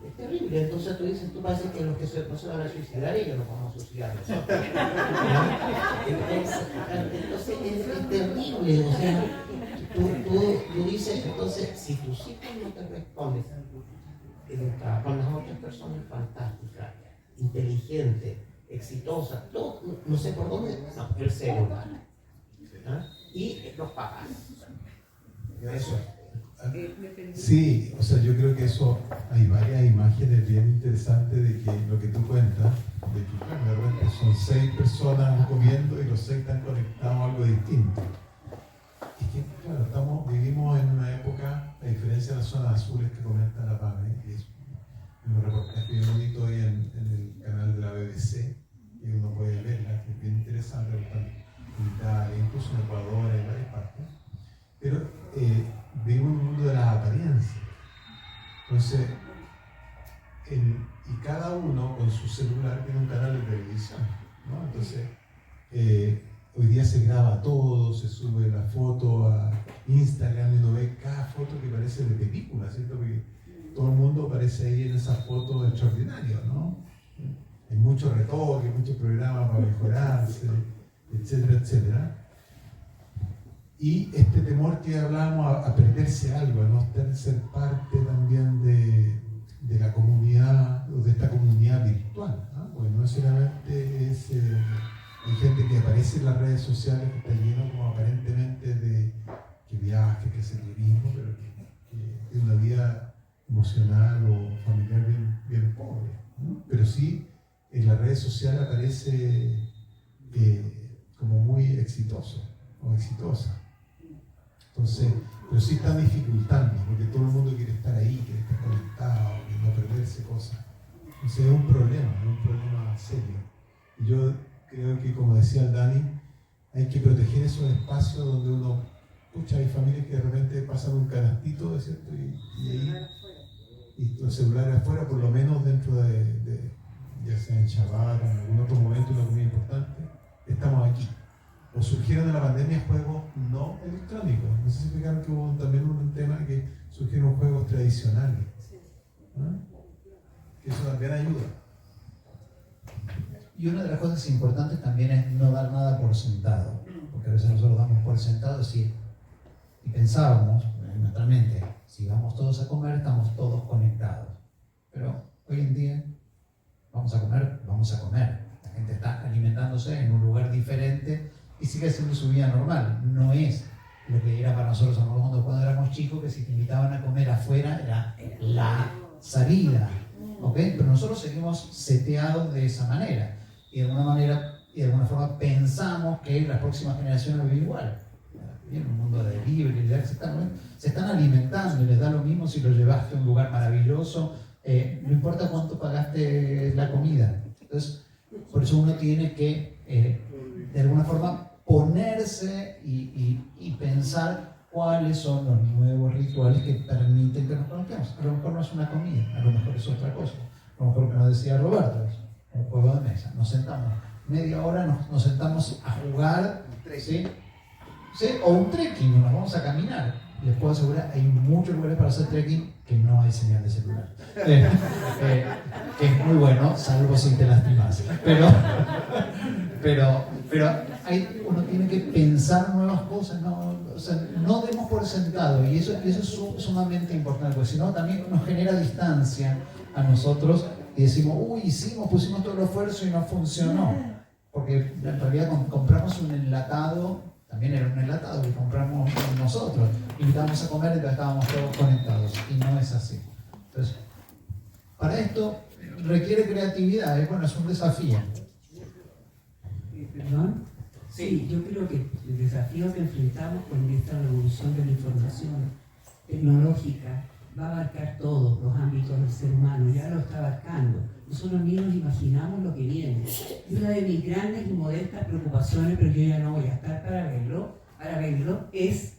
Es terrible. Entonces tú parece que los que no se van a suicidar, ellos nos vamos a suicidar nosotros. Entonces es terrible. O sea, tú dices, entonces, si tus hijos no te responden, con las otras personas fantásticas, inteligentes, exitosas, todo, no sé por dónde, no, el celular. ¿Ah? Y los papás. Eso es.
Sí, o sea, yo creo que eso, hay varias imágenes bien interesantes de que lo que tú cuentas, de que claro, de repente son 6 personas comiendo y los 6 están conectados a algo distinto. Y que, claro, vivimos en una época, a diferencia de las zonas azules que comenta la PAME, y es un reportaje bien bonito hoy en el canal de la BBC, que uno puede verla, que es bien interesante, en Italia, incluso en Ecuador, en varias partes. Pero vivimos en un mundo de las apariencias. Entonces, y cada uno con su celular tiene un canal de televisión, ¿no? Entonces, hoy día se graba todo, se sube la foto a Instagram y uno ve cada foto que parece de película, ¿cierto? Porque todo el mundo parece aparece ahí en esa foto extraordinario, ¿no? Hay mucho retoque, muchos programas para mejorarse, etcétera, etcétera. Y este temor que hablábamos a perderse algo, a no ser parte también de la comunidad, o de esta comunidad virtual, ¿no? Porque no solamente es... hay gente que aparece en las redes sociales que está lleno como aparentemente de que viaje, que senderismo, pero que es una vida emocional o familiar bien pobre, ¿no? Pero sí, en las redes sociales aparece como muy exitoso o exitosa. Entonces, pero sí están dificultando, porque todo el mundo quiere estar ahí, quiere estar conectado, quiere no perderse cosas. Entonces es un problema serio. Y yo creo que, como decía el Dani, hay que proteger esos espacios donde uno, escucha, hay familias que de repente pasan un canastito, ¿cierto? Y los celulares afuera, por lo menos dentro de ya sea en Shabbat o en algún otro momento, una comida importante, estamos aquí. O surgieron en la pandemia juegos no electrónicos. No sé si fijaron que hubo también un tema que surgieron juegos tradicionales. ¿Ah? Que eso también ayuda.
Y una de las cosas importantes también es no dar nada por sentado, porque a veces nosotros damos por sentado y pensábamos en nuestra mente, si vamos todos a comer, estamos todos conectados. Pero hoy en día, vamos a comer. La gente está alimentándose en un lugar diferente y sigue siendo su vida normal. No es lo que era para nosotros cuando éramos chicos, que si te invitaban a comer afuera era la salida, ¿ok? Pero nosotros seguimos seteados de esa manera. Y de alguna forma pensamos que las próximas generaciones lo viven igual. En un mundo de libre, se están alimentando y les da lo mismo si lo llevaste a un lugar maravilloso, no importa cuánto pagaste la comida. Entonces, por eso uno tiene que, de alguna forma, ponerse y pensar cuáles son los nuevos rituales que permiten que nos conozcamos. A lo mejor no es una comida, a lo mejor es otra cosa. A lo mejor, como decía Roberto, es un juego de mesa. Nos sentamos media hora, nos sentamos a jugar, ¿sí? ¿Sí? O un trekking, nos vamos a caminar. Les puedo asegurar, hay muchos lugares para hacer trekking que no hay señal de celular. Que es muy bueno, salvo si te lastimas. Pero uno tiene que pensar nuevas cosas, no demos por sentado, y eso es sumamente importante, porque si no también nos genera distancia a nosotros y decimos, pusimos todo el esfuerzo y no funcionó, porque en realidad compramos un enlatado, también era un enlatado que compramos nosotros, invitamos a comer y estábamos todos conectados, y no es así. Entonces, para esto requiere creatividad, es un desafío.
¿Perdón? Sí, yo creo que el desafío que enfrentamos con esta revolución de la información tecnológica va a abarcar todos los ámbitos del ser humano, ya lo está abarcando. Nosotros ni nos imaginamos lo que viene. Y una de mis grandes y modestas preocupaciones, pero yo ya no voy a estar para verlo, es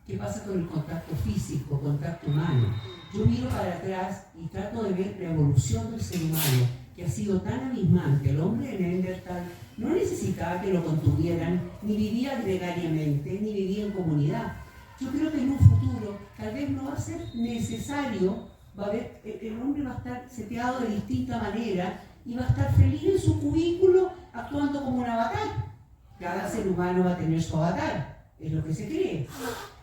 qué pasa con el contacto físico, contacto humano. Yo miro para atrás y trato de ver la evolución del ser humano, que ha sido tan abismante. El hombre de Neandertal no necesitaba que lo contuvieran, ni vivía gregariamente, ni vivía en comunidad. Yo creo que en un futuro tal vez no va a ser necesario, el hombre va a estar seteado de distinta manera y va a estar feliz en su cubículo actuando como un avatar. Cada ser humano va a tener su avatar, es lo que se cree.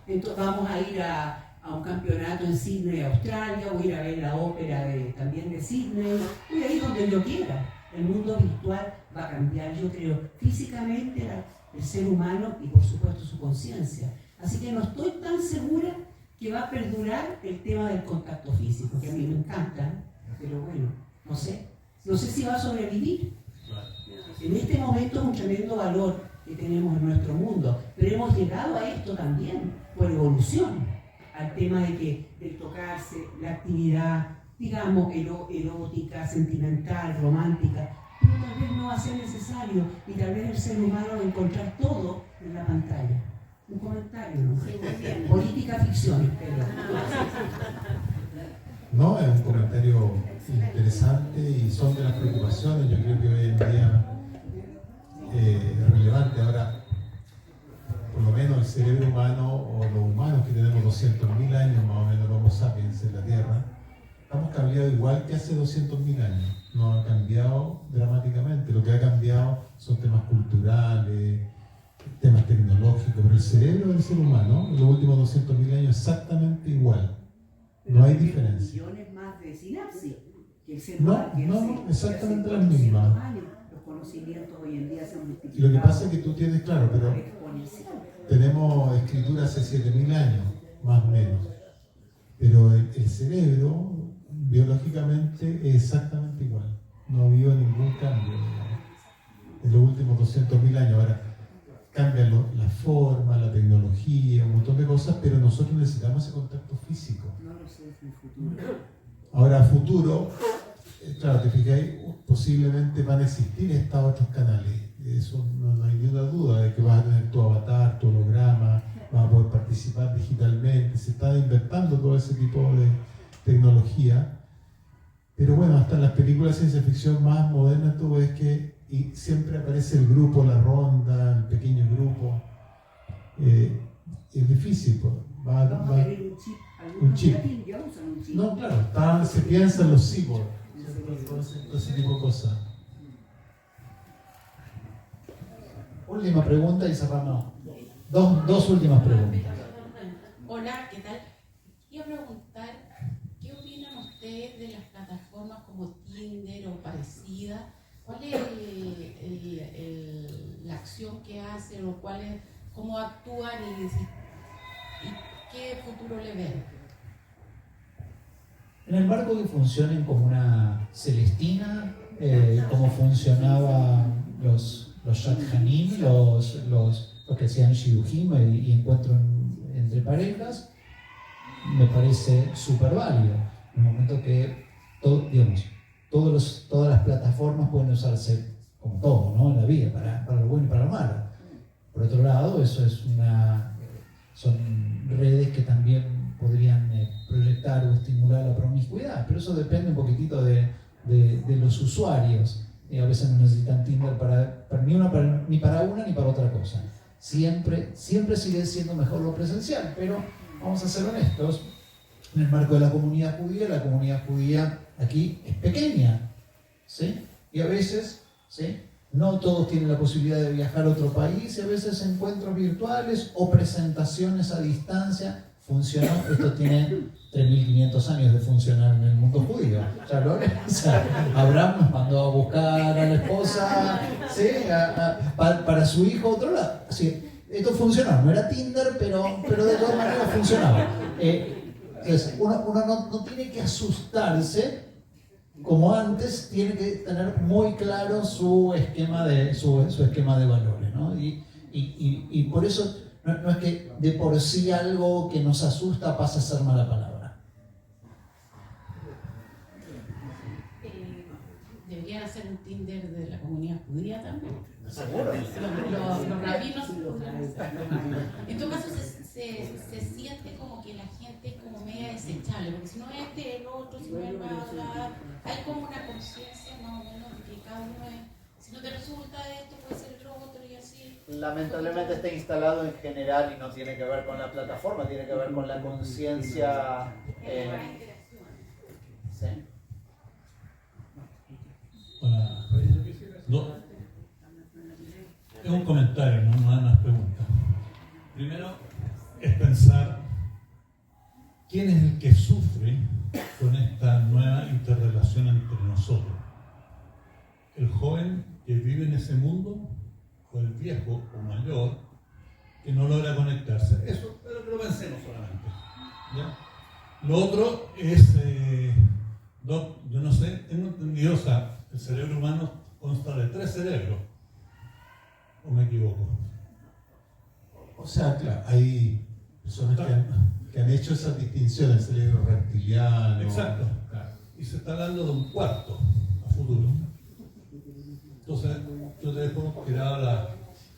Entonces vamos a ir a un campeonato en Sydney, Australia, voy a ir a ver la ópera también de Sydney, voy a ir donde yo quiera. El mundo virtual va a cambiar, yo creo, físicamente el ser humano y por supuesto su conciencia. Así que no estoy tan segura que va a perdurar el tema del contacto físico, que a mí me encanta, pero bueno, no sé si va a sobrevivir. En este momento es un tremendo valor que tenemos en nuestro mundo, pero hemos llegado a esto también por evolución, al tema de tocarse, la actividad, digamos, erótica, sentimental, romántica, pero tal vez no va a ser necesario y tal vez el ser humano va a encontrar todo en la pantalla. Un comentario, ¿no? Sí, política ficción, espero.
No, es un comentario interesante y son de las preocupaciones, yo creo que hoy en día es relevante. Ahora, por lo menos el cerebro humano o los humanos que tenemos 200.000 años más o menos, los Homo sapiens en la Tierra, Estamos cableados igual que hace 200.000 años. No ha cambiado dramáticamente. Lo que ha cambiado son temas culturales, temas tecnológicos, pero el cerebro del ser humano en los últimos 200.000 años es exactamente igual. No hay diferencia.
Millones más de sinapsis que el ser
No,
humano que hace-
exactamente
que hace
las mismas.
400 años. Los conocimientos hoy en día se han multiplicado.
Y lo que pasa es que tú tienes, claro, pero
exponencial.
tenemos escritura hace 7.000 años, más o menos. Pero el cerebro, biológicamente, es exactamente igual. No ha habido ningún cambio, digamos, en los últimos 200.000 años. Ahora, cambian la forma, la tecnología, un montón de cosas, pero nosotros necesitamos ese contacto físico.
No lo sé, es el futuro.
Ahora, a futuro, claro, te fijáis, posiblemente van a existir estos otros canales. Eso no hay ni una duda de que vas a tener tu avatar, tu holograma, vas a poder participar digitalmente. Se está inventando todo ese tipo de tecnología. Pero bueno, hasta en las películas de ciencia ficción más modernas tú ves que siempre aparece el grupo, la ronda, el pequeño grupo. Es difícil, pues.
Vamos a tener un chip.
un chip.
Algunos ya usan un chip.
No, claro, se piensa en los cyborgs, todo ese tipo de cosas.
Última pregunta y cerramos. Dos últimas preguntas.
Hola, ¿qué tal? Quiero preguntar, ¿qué opinan ustedes de las plataformas como Tinder o parecidas? ¿Cuál es la acción que hacen o cómo actúan y qué futuro le ven?
En el marco que funcionen como una Celestina, como funcionaban los Shadchanim, los que hacían Shidujim y encuentro entre parejas, me parece súper válido. En el momento que, todas las plataformas pueden usarse como todo, ¿no? En la vida, para lo bueno y para lo malo. Por otro lado, eso es son redes que también podrían proyectar o estimular la promiscuidad, pero eso depende un poquitito de los usuarios. A veces no necesitan Tinder ni para una ni para otra cosa. Siempre sigue siendo mejor lo presencial, pero vamos a ser honestos, en el marco de la comunidad judía aquí es pequeña, ¿sí? Y a veces, ¿sí?, no todos tienen la posibilidad de viajar a otro país, y a veces encuentros virtuales o presentaciones a distancia. Funcionó, esto tiene 3.500 años de funcionar en el mundo judío. ¿Ya lo ven? O sea, Abraham nos mandó a buscar a la esposa, ¿sí?, para su hijo a otro lado. Así, esto funcionó, no era Tinder, pero de todas maneras funcionaba. Entonces, uno no tiene que asustarse, como antes, tiene que tener muy claro su esquema de valores, ¿no? Y por eso no es que de por sí algo que nos asusta pasa a ser mala palabra.
¿Deberían hacer un Tinder de la comunidad judía también?
¿Seguro?
Los rabinos. En todo caso, se siente como que la gente es como media desechable, porque si no es el otro, si no es nada, hay como una conciencia más o menos de que cada uno es, si no te resulta esto, puede ser el otro y así.
Lamentablemente está instalado en general y no tiene que ver con la plataforma, tiene que ver con la conciencia. Sí.
Hola. No, es un comentario, no es una pregunta. Primero es pensar quién es el que sufre con esta nueva interrelación entre nosotros. ¿El joven que vive en ese mundo o el viejo o mayor que no logra conectarse? Eso, pero que lo pensemos solamente, ¿ya? Lo otro es, yo no sé, tengo entendido, o sea, el cerebro humano consta de 3 cerebros, ¿o me equivoco?
O sea, claro, hay personas que han hecho esa distinción, el cerebro reptiliano.
Exacto, claro. Y se está hablando de un cuarto a futuro. Entonces, yo te dejo tirada la...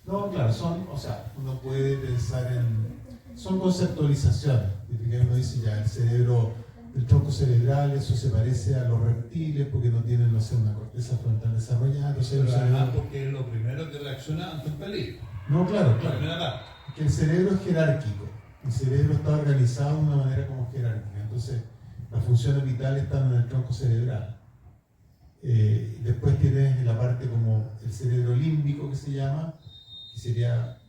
No, claro, uno puede pensar son conceptualizaciones. Uno dice ya, el cerebro, el tronco cerebral, eso se parece a los reptiles porque no tienen, no sé, una corteza frontal desarrollada.
Pero además porque es lo primero que reacciona ante un peligro.
No, claro.
La primera parte.
Que el cerebro es jerárquico. El cerebro está organizado de una manera como jerárquica. Entonces, las funciones vitales están en el tronco cerebral. Después tienes la parte como el cerebro límbico que se llama,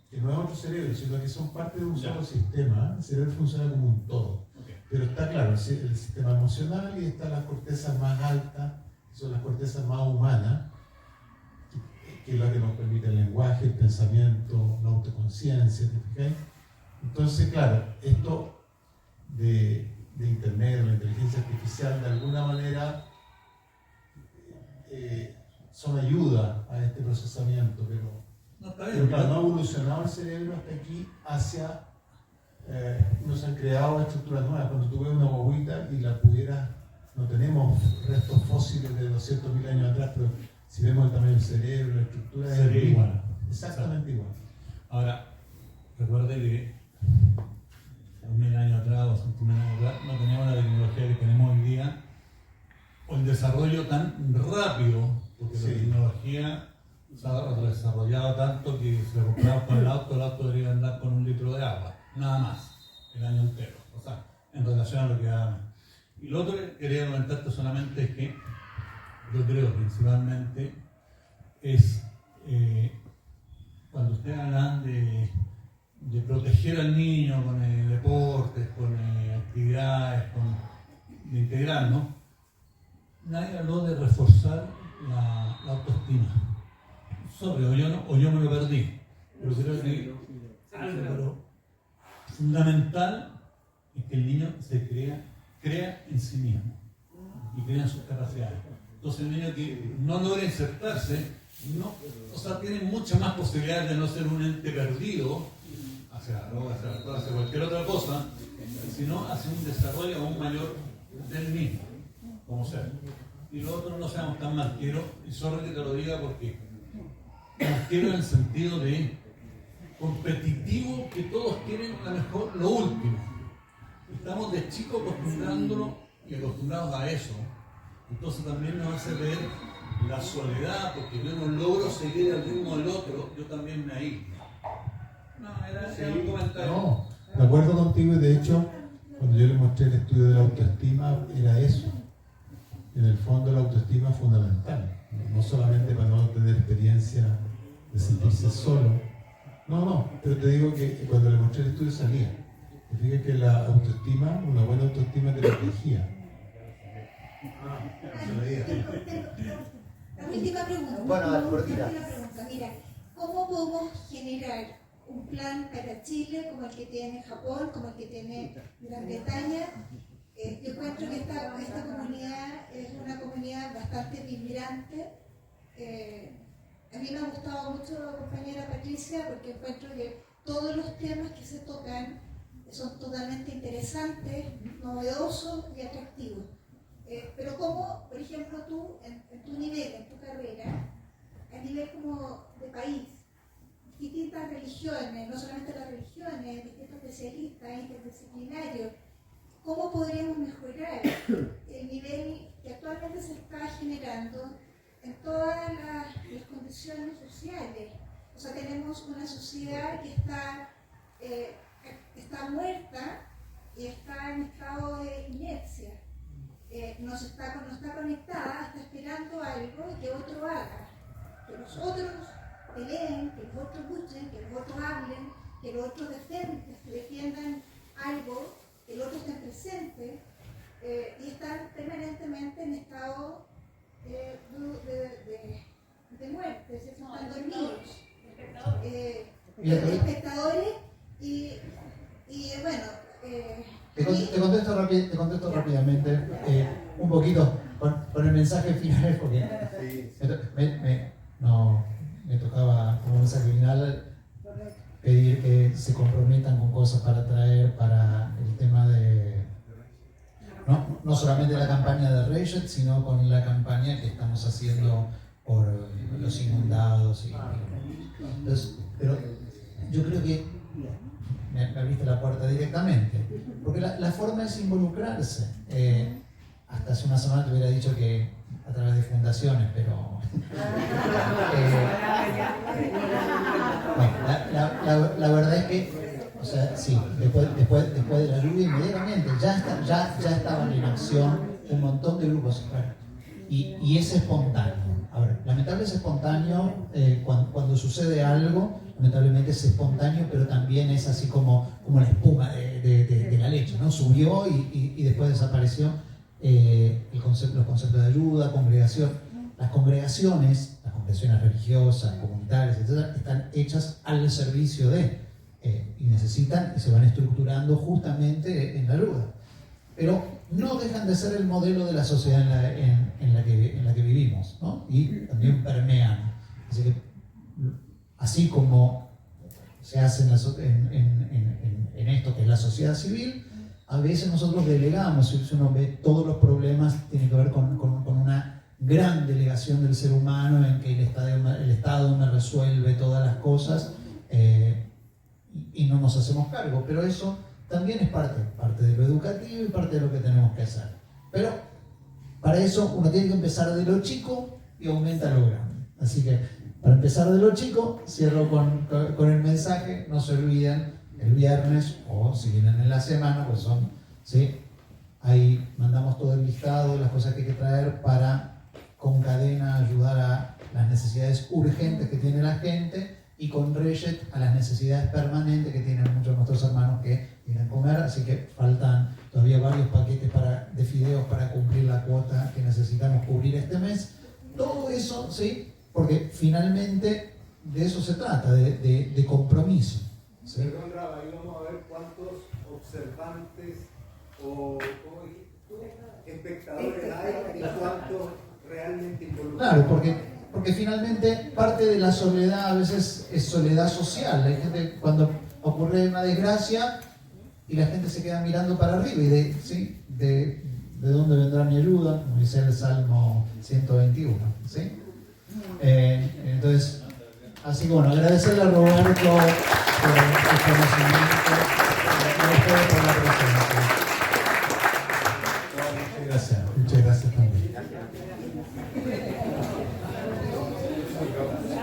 que no es otro cerebro, sino que son parte de un solo sistema. El cerebro funciona como un todo. Pero está claro, el sistema emocional, y está la corteza más alta, que son las cortezas más humanas, que es la que nos permite el lenguaje, el pensamiento, la autoconciencia, ¿te fijas? Entonces, claro, esto de Internet, la inteligencia artificial, de alguna manera son ayuda a este procesamiento, pero claro, no ha evolucionado el cerebro hasta aquí hacia, no se han creado estructuras nuevas. Cuando tú ves una guaguita y la pudieras, no tenemos restos fósiles de 200.000 años atrás, pero si vemos el tamaño del cerebro, la estructura
sería
es
igual.
Exactamente igual.
Ahora, recuerde que 2.000 años atrás, 200.000 años atrás, no teníamos la tecnología que tenemos hoy día, o el desarrollo tan rápido, porque la tecnología se ha desarrollado tanto que si lo compramos con el auto debería andar con 1 litro de agua, nada más, el año entero, o sea, en relación a lo que hagan. Y lo otro que quería comentarte solamente es que yo creo principalmente es cuando ustedes hablan de proteger al niño con deportes, con actividades, de integrarnos, nadie habló de reforzar la autoestima. Sorry, o yo me lo perdí, pero creo que algo fundamental es que el niño se crea en sí mismo y crea en sus capacidades. Entonces el niño que no logra insertarse, tiene muchas más posibilidades de no ser un ente perdido hacia la droga, hacia la alcohol, hacia cualquier otra cosa, sino hacia un desarrollo aún mayor del mismo, como ser. Y lo otro, no seamos tan marqueros, y solo que te lo diga porque marquero en el sentido de competitivo, que todos quieren lo último. Estamos de chico acostumbrándonos y acostumbrados a eso. Entonces también nos hace ver la soledad, porque yo no logro seguir el ritmo del otro, yo también me aíslo. Era un comentario.
No, de acuerdo contigo, y de hecho, cuando yo le mostré el estudio de la autoestima, era eso. En el fondo, la autoestima es fundamental, no solamente para no tener experiencia de sentirse solo. No, pero te digo que cuando le mostré el estudio salía. Te fijas que la autoestima, una buena autoestima te protegía.
La última pregunta.
Bueno, cortita.
Mira, ¿cómo podemos generar un plan para Chile como el que tiene Japón, como el que tiene Gran Bretaña? Yo encuentro que esta comunidad es una comunidad bastante vibrante. A mí me ha gustado mucho, compañera Patricia, porque encuentro que todos los temas que se tocan son totalmente interesantes, novedosos y atractivos. Pero como, por ejemplo, tú, en tu nivel, en tu carrera, a nivel como de país, distintas religiones, no solamente las religiones, distintos especialistas, interdisciplinarios, ¿cómo podríamos mejorar el nivel que actualmente se está generando en todas las condiciones sociales? O sea, tenemos una sociedad que está muerta y está en estado de inercia. No está conectada, está esperando algo que otro haga. Que los otros peleen, que los otros luchen, que los otros hablen, que los otros defiendan algo, que el otro esté presente, y están permanentemente en estado de muerte, ¿sí? Están dormidos. Espectadores y bueno.
Te contesto rápidamente, un poquito con el mensaje final, porque me tocaba como mensaje final pedir que se comprometan con cosas para traer para el tema de no solamente la campaña de Reyes, sino con la campaña que estamos haciendo por los inundados. Entonces, pero yo creo que me abriste la puerta directamente, porque la forma es involucrarse. Hasta hace una semana te hubiera dicho que a través de fundaciones, pero bueno, la verdad es que O sea, sí, después de la lluvia inmediatamente, ya estaban en acción un montón de grupos. Y es espontáneo. Ahora, lamentablemente es espontáneo cuando sucede algo, lamentablemente es espontáneo, pero también es así como la espuma de la leche, ¿no? Subió y después desapareció. Los conceptos de ayuda, congregación. Las congregaciones religiosas, comunitarias, etc., están hechas al servicio de, y necesitan y se van estructurando justamente en la ayuda. Pero no dejan de ser el modelo de la sociedad en la que vivimos, ¿no? Y también permean. Así que, así como se hace en esto que es la sociedad civil, a veces nosotros delegamos, si uno ve todos los problemas, tiene que ver con una gran delegación del ser humano en que el Estado me resuelve todas las cosas y no nos hacemos cargo, pero eso también es parte de lo educativo y parte de lo que tenemos que hacer. Pero para eso uno tiene que empezar de lo chico y aumenta lo grande. Así que para empezar de lo chico, cierro con el mensaje, no se olviden, el viernes o si vienen en la semana, pues ¿sí? Ahí mandamos todo el listado de las cosas que hay que traer para con cadena ayudar a las necesidades urgentes que tiene la gente y con Reyet a las necesidades permanentes que tienen muchos de nuestros hermanos que quieren comer, así que faltan todavía varios paquetes de fideos para cumplir la cuota que necesitamos cubrir este mes. Todo eso, ¿sí? Porque finalmente de eso se trata, de compromiso. ¿Sí?
Perdón, Raba, ahí vamos a ver cuántos observantes o espectadores hay y cuántos realmente involucrados.
Claro, porque finalmente parte de la soledad a veces es soledad social. Hay gente cuando ocurre una desgracia y la gente se queda mirando para arriba y de dónde vendrá mi ayuda, como dice el Salmo 121. ¿Sí? Entonces, así que bueno, agradecerle a Roberto por el conocimiento y a ustedes por la presencia.